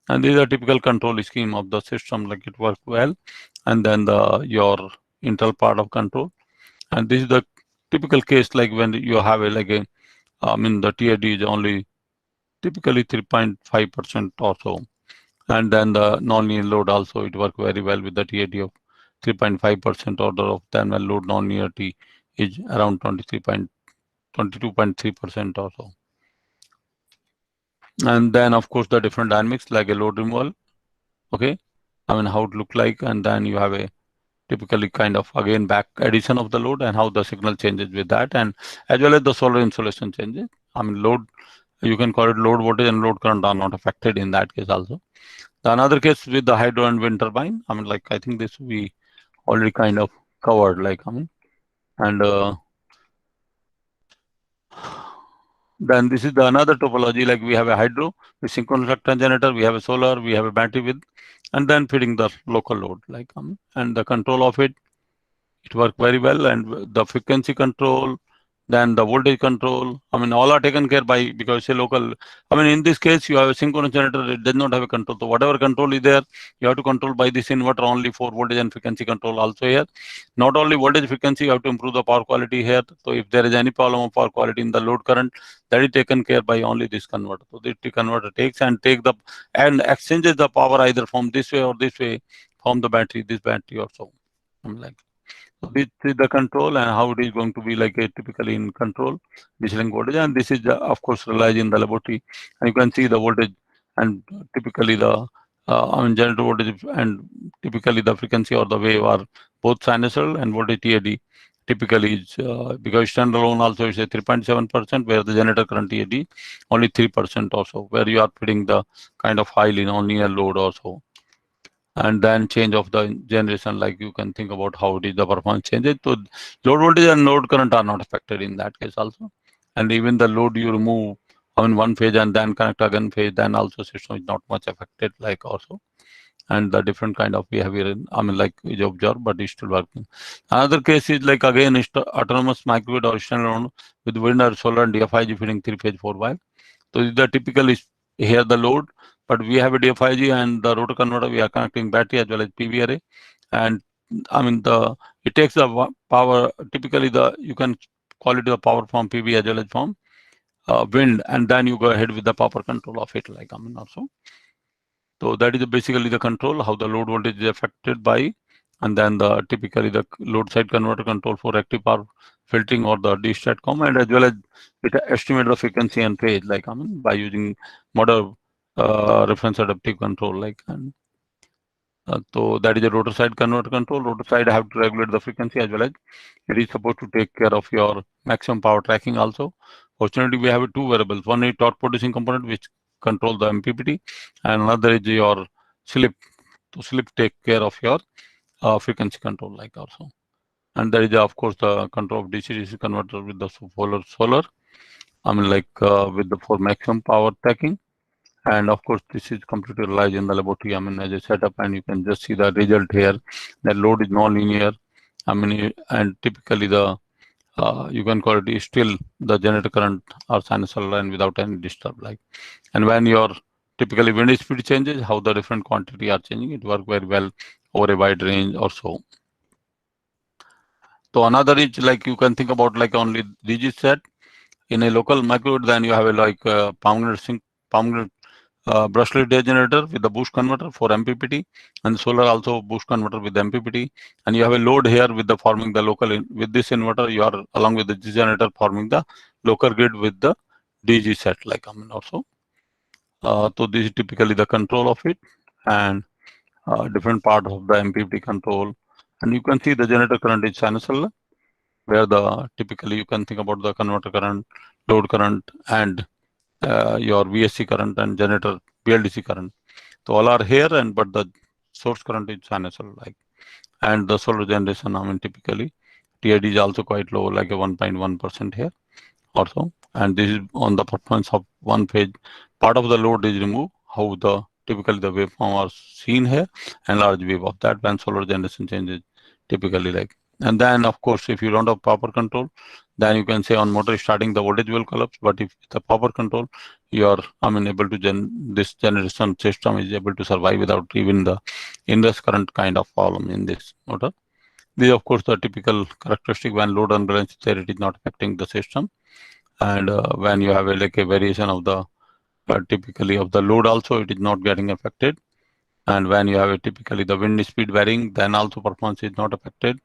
And these are typical control scheme of the system, like it works well, and then the your internal part of control. And this is the typical case, like when you have a like a, I mean, the TAD is only typically 3.5% or so, and then the non-linear load also, it works very well with the TAD of 3.5% order of, then when load non-linearity is around 22.3% or so. And then of course the different dynamics like a load removal, okay, I mean how it look like, and then you have a typically kind of again back addition of the load and how the signal changes with that, and as well as the solar insolation changes. I mean load, you can call it load voltage and load current are not affected in that case also. The another case with the hydro and wind turbine, I mean, like, I think this we already kind of covered, like, I mean, and then this is the another topology, like we have a hydro with synchronous reactance generator, we have a solar, we have a battery with, and then feeding the local load, like, and the control of it worked very well, and the frequency control, then the voltage control, I mean, all are taken care by, because it's a local, I mean, in this case, you have a synchronous generator, it does not have a control. So whatever control is there, you have to control by this inverter only for voltage and frequency control also here. Not only voltage frequency, you have to improve the power quality here. So if there is any problem of power quality in the load current, that is taken care by only this converter. So this converter takes and exchanges the power either from this way or this way from the battery, this battery or so. I'm like, so this is the control and how it is going to be like a typically in control, deciding voltage, and this is the, of course, realized in the laboratory, and you can see the voltage and typically the I mean generator voltage and typically the frequency or the wave are both sinusoidal and voltage TAD, typically is because standalone also is a 3.7%, where the generator current TAD only 3% or so, where you are feeding the kind of high linear load also. And then change of the generation, like you can think about how it is the performance changes. So load voltage and load current are not affected in that case also. And even the load you remove on one phase and then connect again phase, then also system is not much affected like also. And the different kind of behavior like is observed, but it's still working. Another case is like again autonomous microgrid or standalone with wind or solar and DFIG feeding three-phase 4-wire. So the typical is here the load, but we have a DFIG and the rotor converter. We are connecting battery as well as PV array, and the it takes the power. Typically, you can call it the power from PV as well as from wind, and then you go ahead with the power control of it. Like also. So that is basically the control how the load voltage is affected by, and then typically the load side converter control for active power filtering or the DStatCom, and as well as it estimate the frequency and phase like by using model reference adaptive control like. And so that is a rotor side converter control. Rotor side have to regulate the frequency as well as it is supposed to take care of your maximum power tracking also. Fortunately, we have two variables. One is torque producing component which control the MPPT, and another is your slip. To slip take care of your frequency control like also. And there is of course the control of DC-DC converter with the solar. With the for maximum power tracking. And of course, this is completely relies in the laboratory. As a setup, and you can just see the result here. The load is non-linear. And typically the you can call it still the generator current or sinusoidal line without any disturb. Like, and when your typically wind speed changes, how the different quantity are changing, it work very well over a wide range or so. So another is like you can think about like only DG set in a local microgrid. Then you have a like permanent brushless generator with the boost converter for MPPT, and solar also boost converter with MPPT. And you have a load here with the forming the local with this inverter. You are along with the generator forming the local grid with the DG set like also. So this is typically the control of it, and different part of the MPPT control. And you can see the generator current is sinusoidal, where the typically you can think about the converter current, load current, and your VSC current and generator BLDC current. So all are here, and but the source current is sinusoidal like. And the solar generation, typically TID is also quite low, like a 1.1% here also. And this is on the performance of one phase. Part of the load is removed. How the typically the waveform are seen here, and large wave of that when solar generation changes typically like. And then of course, if you don't have power control, then you can say on motor starting the voltage will collapse. But if the power control, you are able to this generation system is able to survive without even the inverse current kind of problem in this motor. This of course the typical characteristic when load unbalance is there, it is not affecting the system. And when you have like a variation of the typically of the load also, it is not getting affected. And when you have a typically the wind speed varying, then also performance is not affected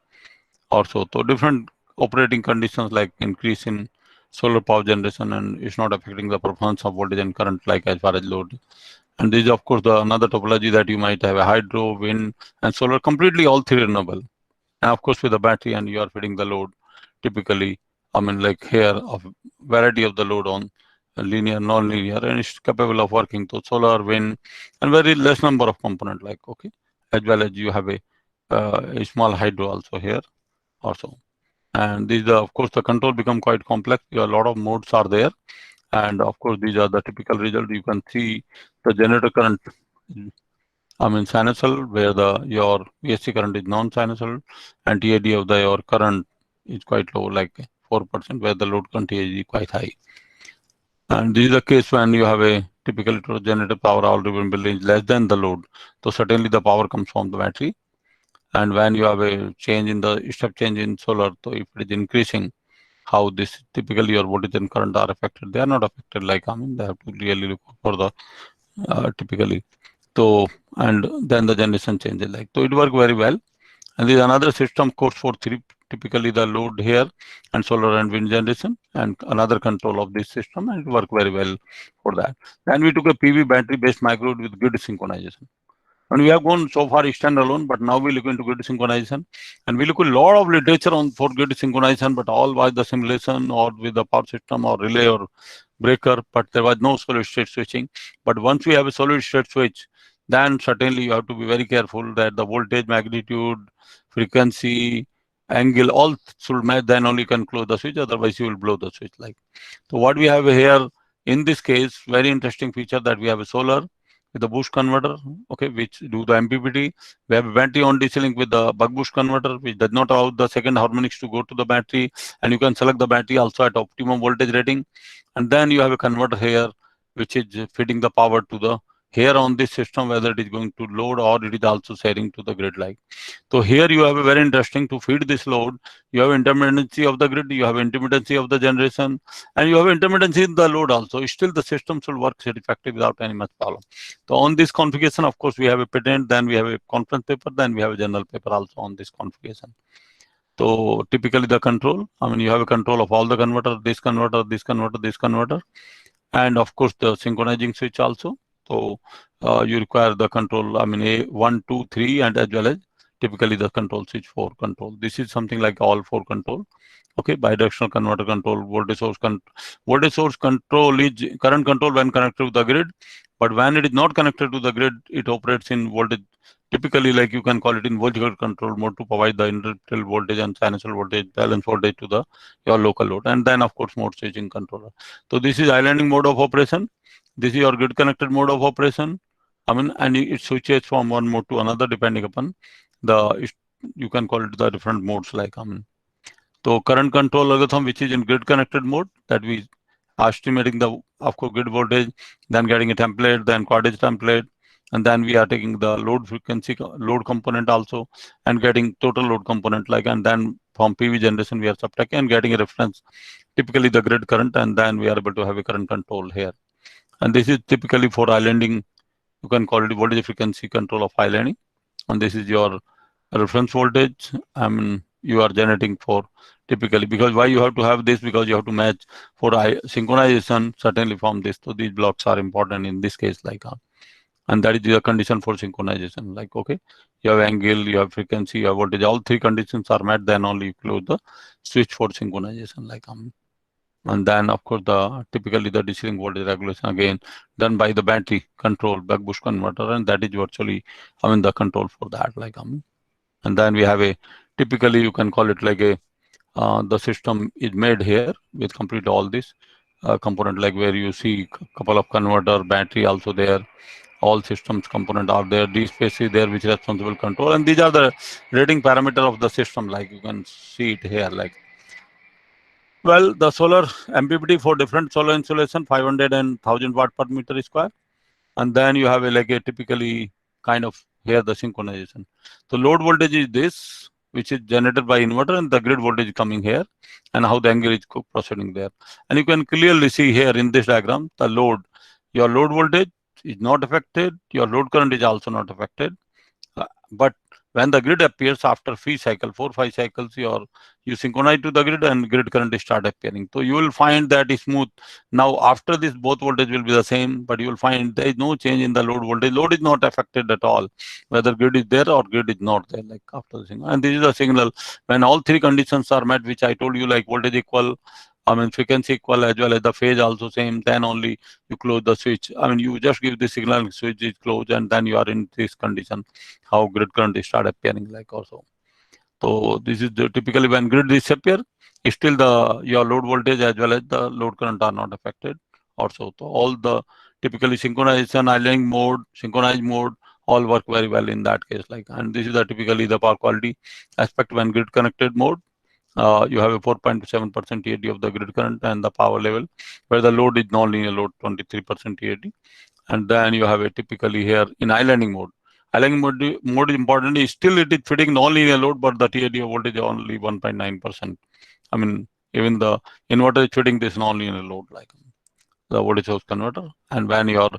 also. So different operating conditions like increase in solar power generation, and it's not affecting the performance of voltage and current like as far as load. And this is of course the another topology that you might have a hydro, wind, and solar, completely all three renewable. And of course with the battery, and you are feeding the load typically like here of variety of the load on linear, non-linear, and it's capable of working to solar, wind, and very less number of component like okay. As well as you have a small hydro also here also. And these are of course the control become quite complex. A lot of modes are there, and of course these are the typical result. You can see the generator current sinusoidal, where your VSC current is non-sinusoidal, and TAD of your current is quite low, like 4%, where the load current is quite high. And this is the case when you have a typical generator power all-driven building is less than the load. So certainly the power comes from the battery. And when you have a change in the step change in solar, so if it is increasing, how this typically your voltage and current are affected, they are not affected like they have to really look for the typically. So and then the generation changes like, so it work very well. And there is another system course for three, typically the load here and solar and wind generation, and another control of this system, and it work very well for that. Then we took a PV battery based microgrid with grid synchronization. And we have gone so far standalone, but now we look into grid synchronization, and we look a lot of literature on for grid synchronization, but all by the simulation or with the power system or relay or breaker, but there was no solid state switching. But once we have a solid state switch, then certainly you have to be very careful that the voltage, magnitude, frequency, angle, all should match. Then only you can close the switch. Otherwise, you will blow the switch. Like so, what we have here in this case, very interesting feature that we have a solar with the boost converter, okay, which do the MPPT. We have a battery on DC link with the buck boost converter, which does not allow the second harmonics to go to the battery, and you can select the battery also at optimum voltage rating. And then you have a converter here, which is feeding the power to the here on this system, whether it is going to load or it is also sharing to the grid. Like so, here you have a very interesting to feed this load. You have intermittency of the grid, you have intermittency of the generation, and you have intermittency in the load also. Still, the system should work satisfactorily without any much problem. So, on this configuration, of course, we have a patent, then we have a conference paper, then we have a journal paper also on this configuration. So typically the control, I mean, you have a control of all the converter, this converter, this converter, this converter, and of course the synchronizing switch also. So you require the control, I mean, A1, 2, 3, and as well as typically the control switch 4 control. This is something like all 4 control. Okay, bidirectional converter control, voltage source control is current control when connected to the grid, but when it is not connected to the grid, it operates in voltage. Typically, like you can call it in voltage control mode to provide the industrial voltage and sinusoidal voltage, balance voltage to the your local load, and then of course mode switching controller. So this is islanding mode of operation. This is your grid connected mode of operation. I mean, and it switches from one mode to another depending upon the you can call it the different modes like so current control algorithm, which is in grid connected mode, that we are estimating the of course grid voltage, then getting a template, then cottage template, and then we are taking the load frequency load component also and getting total load component like, and then from PV generation we are subtracting and getting a reference, typically the grid current, and then we are able to have a current control here. And this is typically for islanding, you can call it voltage frequency control of islanding, and this is your reference voltage. I mean, you are generating for typically, because why you have to have this, because you have to match for synchronization certainly from this. So these blocks are important in this case, like and that is the condition for synchronization. Like okay, you have angle, you have frequency, you have voltage, all 3 conditions are met, then only you close the switch for synchronization. Like and then of course the typically the DC link voltage regulation again done by the battery control buck boost converter, and that is virtually the control for that. Like and then we have a typically you can call it like a the system is made here with complete all this component, like where you see couple of converter, battery also there, all systems component are there, DSpace is there which is responsible control, and these are the rating parameter of the system, like you can see it here. Like well, the solar MPPT for different solar insolation 500 and 1000 watt per meter square, and then you have a like a typically kind of here the synchronization. So load voltage is this, which is generated by inverter, and the grid voltage coming here, and how the angle is proceeding there. And you can clearly see here in this diagram the load, your load voltage is not affected, your load current is also not affected, but when the grid appears after 4 or 5 cycles, you synchronize to the grid and grid current start appearing. So you will find that is smooth. Now after this, both voltage will be the same, but you will find there is no change in the load voltage. Load is not affected at all, whether grid is there or grid is not there. Like after the signal, and this is a signal when all 3 conditions are met, which I told you, like voltage equal, frequency equal, as well as the phase also same, then only you close the switch. You just give the signal, switch is closed, and then you are in this condition, how grid current start appearing like also. So this is typically when grid disappear, still your load voltage as well as the load current are not affected also. So all the typically synchronization, islanding mode, synchronized mode, all work very well in that case. Like, and this is typically the power quality aspect when grid connected mode. You have a 4.7% TAD of the grid current and the power level, where the load is non-linear load 23% TAD. And then you have a typically here in islanding mode. Islanding mode is important. Still it is feeding non-linear load, but the TAD of voltage is only 1.9%. Even the inverter is feeding this non-linear load, like the voltage source converter. And when your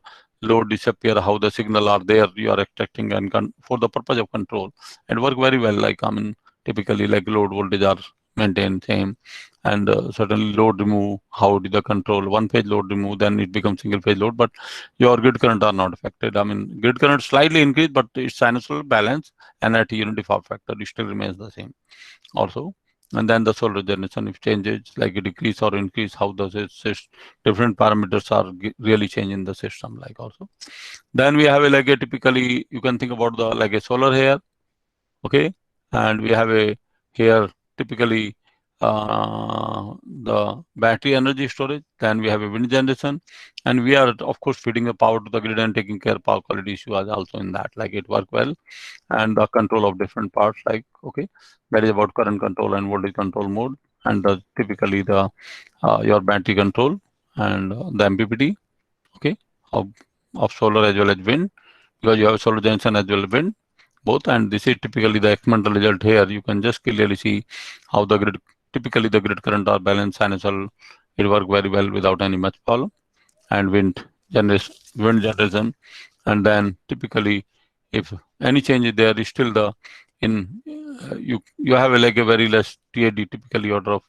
load disappear, how the signal are there, you are extracting and for the purpose of control. And work very well. Like typically like load voltage are maintained same, and certainly load remove, how do the control one phase load remove, then it becomes single phase load, but your grid current are not affected. I mean, grid current slightly increased, but its sinusoidal balance and at unity power factor it still remains the same also. And then the solar generation, if changes like a decrease or increase, how does it different parameters are really changing the system like also. Then we have a like a typically you can think about the like a solar here, okay, and we have a here typically the battery energy storage. Then we have a wind generation, and we are of course feeding the power to the grid and taking care of power quality issue as also in that, like it work well. And the control of different parts, like okay, that is about current control and voltage control mode, and typically the your battery control and the MPPT, okay, of, of solar as well as wind, because you have solar generation as well as wind both. And this is typically the experimental result here. You can just clearly see how the grid, typically the grid current are balanced sinusoidal. It work very well without any much problem. And wind generation, and then typically if any change is there, is still the in you have a, like a very less TAD, typically order of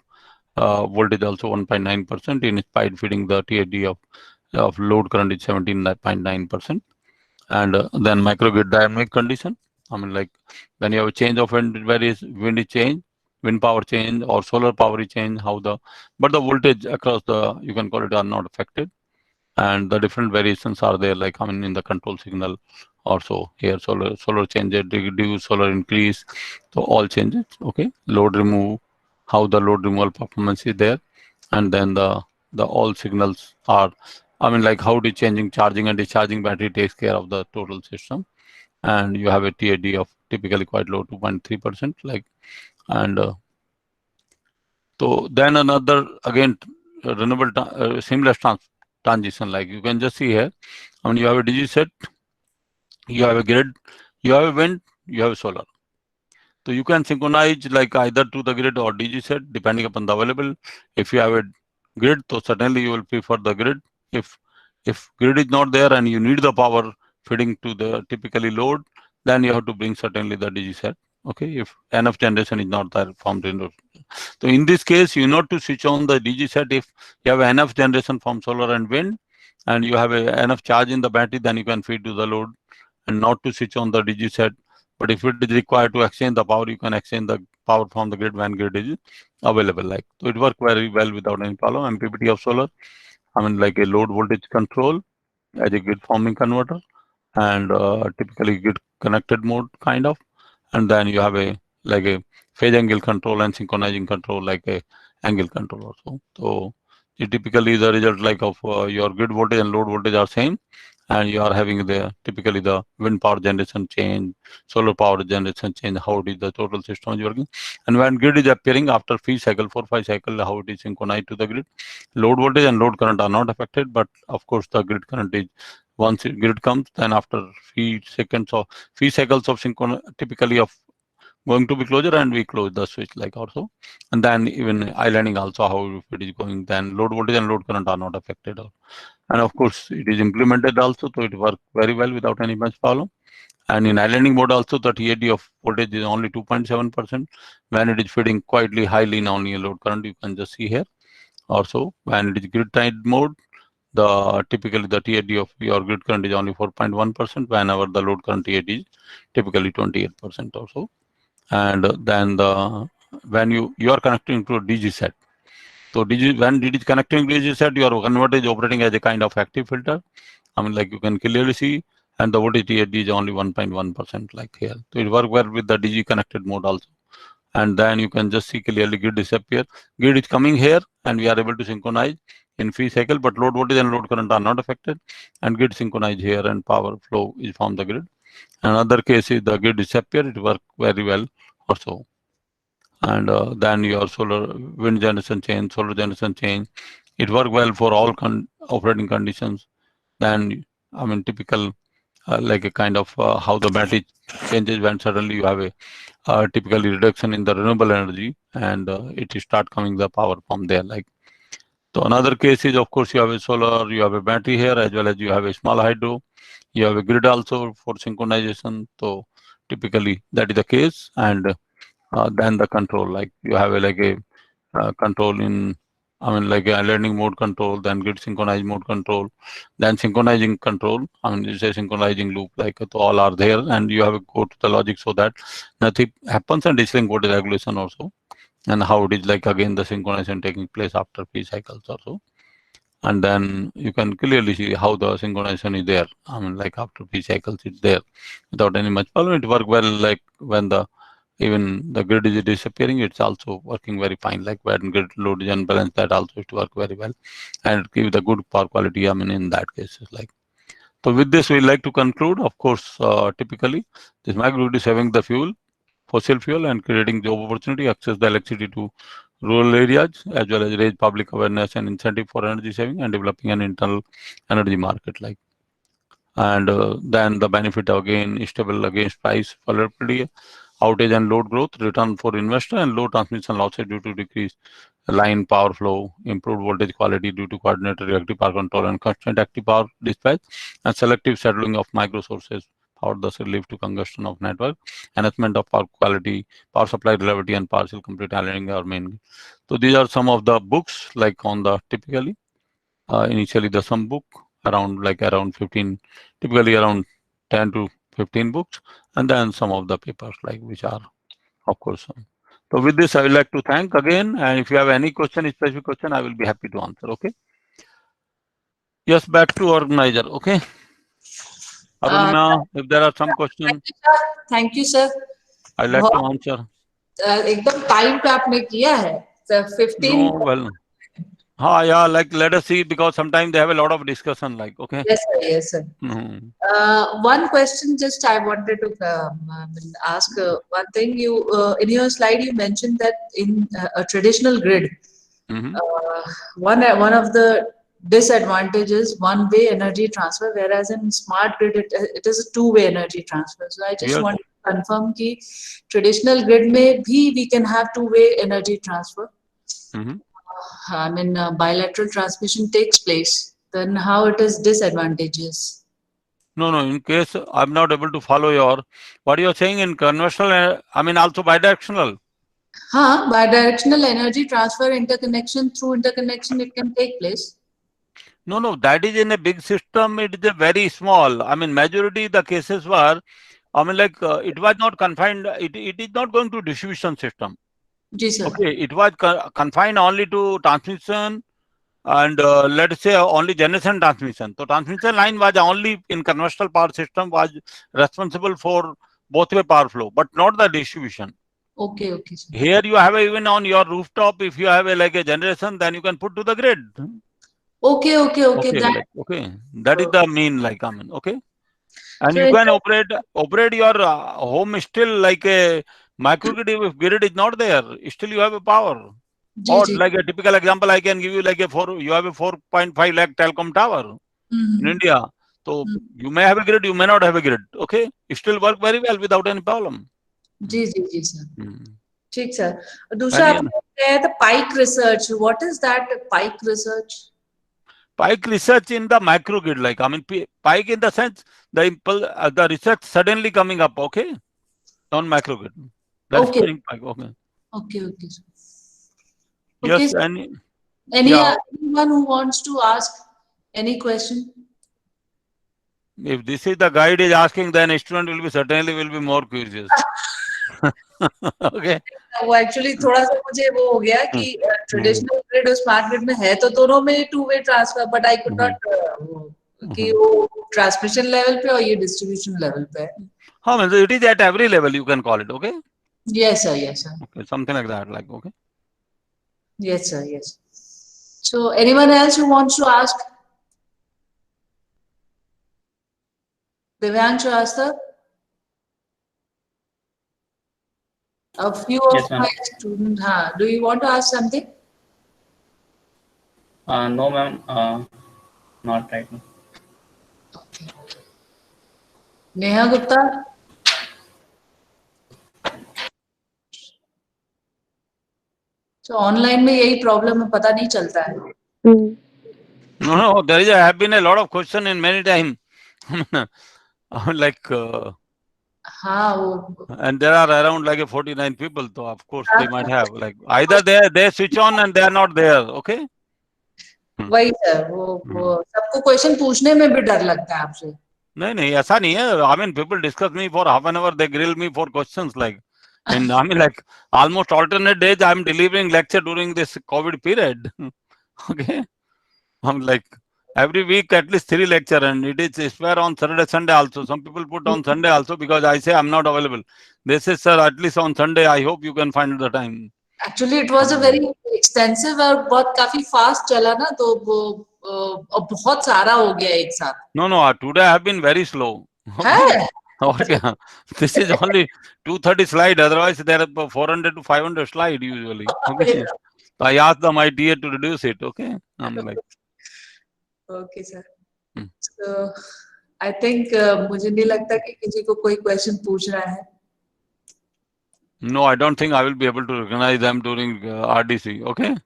voltage also 1.9%, in spite feeding the TAD of load current is 17.9%. And then microgrid dynamic condition. I mean, like when you have a change of wind is change, wind power change or solar power is change, how the but the voltage across the you can call it are not affected, and the different variations are there. Like I mean, in the control signal also here, solar changes, reduce, solar increase, so all changes. Okay, load remove, how the load removal performance is there, and then the all signals are, I mean, like how the changing charging and discharging battery takes care of the total system. And you have a TAD of typically quite low, 2.3%, like. And so then another again renewable seamless transition, like you can just see here. I mean, you have a DG set, you have a grid, you have a wind, you have a solar. So you can synchronize like either to the grid or DG set depending upon the available. If you have a grid, so certainly you will prefer the grid. If grid is not there and you need the power feeding to the typically load, then you have to bring certainly the DG set. Okay, if enough generation is not there from the. So in this case, you need to switch on the DG set if you have enough generation from solar and wind, and you have enough charge in the battery, then you can feed to the load, and not to switch on the DG set. But if it is required to exchange the power, you can exchange the power from the grid when grid is available. Like so, it works very well without any problem. MPPT of solar, I mean, like a load voltage control as a grid forming converter, and typically grid connected mode kind of. And then you have a like a phase angle control and synchronizing control, like a angle control also. So it typically the result like of your grid voltage and load voltage are same, and you are having the typically the wind power generation change, solar power generation change, how it is the total system is working. And when grid is appearing after feed cycle, 4-5 cycle, how it is synchronized to the grid. Load voltage and load current are not affected, but of course the grid current is, once grid comes, then after few seconds or few cycles of synchron typically of going to be closure, and we close the switch like also. And then even islanding also, how if it is going, then load voltage and load current are not affected. And of course it is implemented also, so it works very well without any much problem. And in islanding mode also, the TAD of voltage is only 2.7%. When it is feeding quietly highly in only load current, you can just see here. Also, when it is grid tied mode, the typically the TAD of your grid current is only 4.1%. Whenever the load current TAD is typically 28% or so. And then the when you are connecting to a DG set. So when DG is connecting to DG set, your converter is operating as a kind of active filter. I mean, like you can clearly see, and the voltage TAD is only 1.1%, like here. So it works well with the DG connected mode also. And then you can just see clearly grid disappear. Grid is coming here, and we are able to synchronize in few cycle, but load voltage and load current are not affected, and grid synchronize here, and power flow is from the grid. Another case is the grid disappear, it work very well also. And then your solar wind generation change, solar generation change, it work well for all operating conditions. Then I mean typical like a kind of how the battery changes when suddenly you have a typically reduction in the renewable energy, and it start coming the power from there. Like so, another case is of course you have a solar, you have a battery here, as well as you have a small hydro, you have a grid also for synchronization. So typically that is the case. And then the control, like you have a like a control in, I mean, like learning mode control, then grid synchronized mode control, then synchronizing control. I mean, it's a synchronizing loop, like so all are there, and you have to go to the logic so that nothing happens, and digital code regulation also, and how it is like again the synchronization taking place after P cycles also. And then you can clearly see how the synchronization is there. I mean, like after P cycles, it's there without any much problem. It works well, like when the even the grid is disappearing, it's also working very fine. Like when grid load is unbalanced, that also it work very well and give the good power quality. I mean, in that case, it's like. So with this, we like to conclude. Of course, typically, this microgrid is saving the fuel, fossil fuel, and creating job opportunity, access the electricity to rural areas, as well as raise public awareness and incentive for energy saving and developing an internal energy market. Like, and then the benefit again is stable against price volatility, outage and load growth, return for investor, and low transmission losses due to decreased line power flow, improved voltage quality due to coordinated reactive power control and constant active power dispatch, and selective scheduling of micro sources power thus relief to congestion of network, enhancement of power quality, power supply reliability, and partial complete aligning our main. So these are some of the books like on the typically. Initially the some book around 15, typically around 10 to 15 books, and then some of the papers like which are of course. So with this, I would like to thank again, and if you have any question, specific question, I will be happy to answer. Okay. Yes, back to organizer. Okay. Arunima, if there are some questions, Thank you, sir. I like to answer. एकदम time पे आपने किया है 15. No, well, yeah, like let us see, because sometimes they have a lot of discussion. Like, okay. Yes, sir. Yes, sir. One question, just I wanted to ask one thing. You in your slide you mentioned that in a traditional grid, one of the disadvantages one-way energy transfer, whereas in smart grid it is a two-way energy transfer. So I just want to confirm कि traditional grid में भी we can have two-way energy transfer. I mean bilateral transmission takes place. Then how it is disadvantageous? No, in case I'm not able to follow what you're saying in conventional, I mean also bidirectional. Bidirectional energy transfer interconnection, through interconnection it can take place. No, that is in a big system, it is a very small. I mean, majority the cases were, I mean, like it was not confined, it is not going to distribution system. Ji, sir. Okay, it was confined only to transmission and let's say only generation transmission. So transmission line was only in conventional power system was responsible for both way power flow, but not the distribution. Okay, sir. Here you have even on your rooftop, if you have like a generation, then you can put to the grid. Okay. That is the mean, like, I mean, okay. And so you can operate your home still like a microgrid. If grid is not there, still you have a power. Or like a typical example, I can give you like you have a 4.5 lakh telecom tower in India. So you may have a grid, you may not have a grid. Okay, it still work very well without any problem. Ji sir. ठीक sir. दूसरा आपने है the Pike research. What is that Pike research? Pike research in the microgrid, like, I mean, Pike in the sense the research suddenly coming up, okay, on microgrid. That's Pike, okay. Okay. Yes, anyone who wants to ask any question? If this is the guide is asking, then student will be more curious. Okay. वो actually थोड़ा सा मुझे वो हो गया कि traditional grid और smart grid में है तो दोनों में two way transfer, but I could not कि वो ट्रांसमिशन लेवल पे और ये डिस्ट्रीब्यूशन लेवल पे है. हाँ, means it is at every level you can call it, okay? Yes sir. Okay, something like that, like, okay. Yes sir. So anyone else who wants to ask? Divyanshu Asta? A few of my students, do you want to ask something? No, ma'am. Not right now. Okay. Neha Gupta? So online में यही problem है, पता नहीं चलता है. No, there have been a lot of question in many time. Like हाँ वो And there are around like 49 people, so of course they might have like either they switch on and they are not there. Okay. वही sir वो सबको question पूछने में भी डर लगता है आपसे. नहीं ऐसा नहीं है. I mean, people discuss me for half an hour. They grill me for questions like, and I mean like almost alternate days I'm delivering lecture during this COVID period. Okay, I'm like every week at least 3 lecture, and it is swear on Saturday, Sunday also. Some people put on Sunday also because I say I'm not available. They say, sir, at least on Sunday I hope you can find the time. Actually it was a very extensive और बहुत काफी fast चला ना तो वो बहुत सारा हो गया एक साथ. No, today I have been very slow. है? Okay. This is only 230 slide. Otherwise, there are 400 to 500 slide usually. Okay. So I asked the my TA to reduce it. Okay. I'm like. Okay, sir. So I think मुझे नहीं लगता कि किसी को कोई question पूछ रहा है. No, I don't think I will be able to recognize them during RDC. Okay.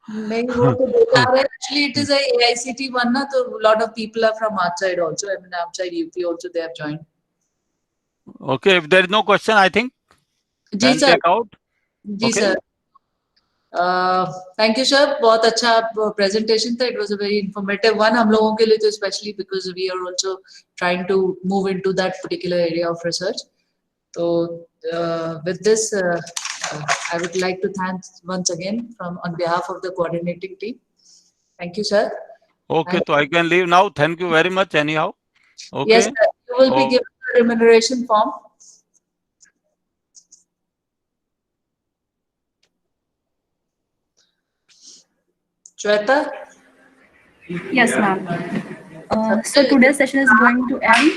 नहीं वो तो बेकार है. Actually, it is a AICT one ना तो lot of people are from outside also. I mean outside UP also they have joined. Okay. If there is no question, I think. जी sir. Take out. जी sir. Thank you sir. बहुत अच्छा presentation था. It was a very informative one. हम लोगों के लिए तो especially because we are also trying to move into that particular area of research. So with this, I would like to thank once again on behalf of the coordinating team. Thank you, sir. Okay, so I can leave now. Thank you very much. Anyhow. Okay. Yes, sir. You will be given a remuneration form. Shweta? Yes, ma'am. So today's session is going to end.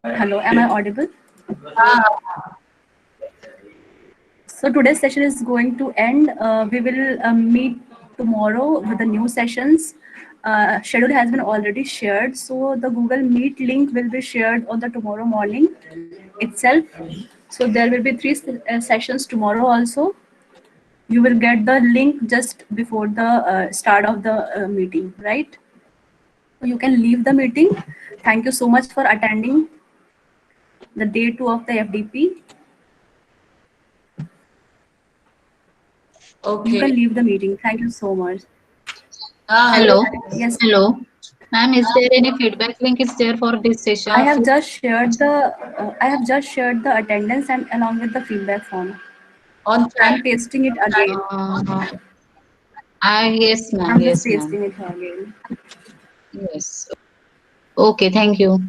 Hello, am I audible? So today's session is going to end. We will meet tomorrow with the new sessions. Schedule has been already shared, so the Google Meet link will be shared on the tomorrow morning itself. So there will be 3 sessions tomorrow also. You will get the link just before the start of the meeting, right? So you can leave the meeting. Thank you so much for attending the day 2 of the FDP. Okay. You can leave the meeting. Thank you so much. Hello. Yes. Hello. Ma'am, is there any feedback link is there for this session? I have just shared the attendance and along with the feedback form. On I'm pasting it again. Yes, ma'am. I'm Yes, just pasting it again. Yes. Okay. Thank you.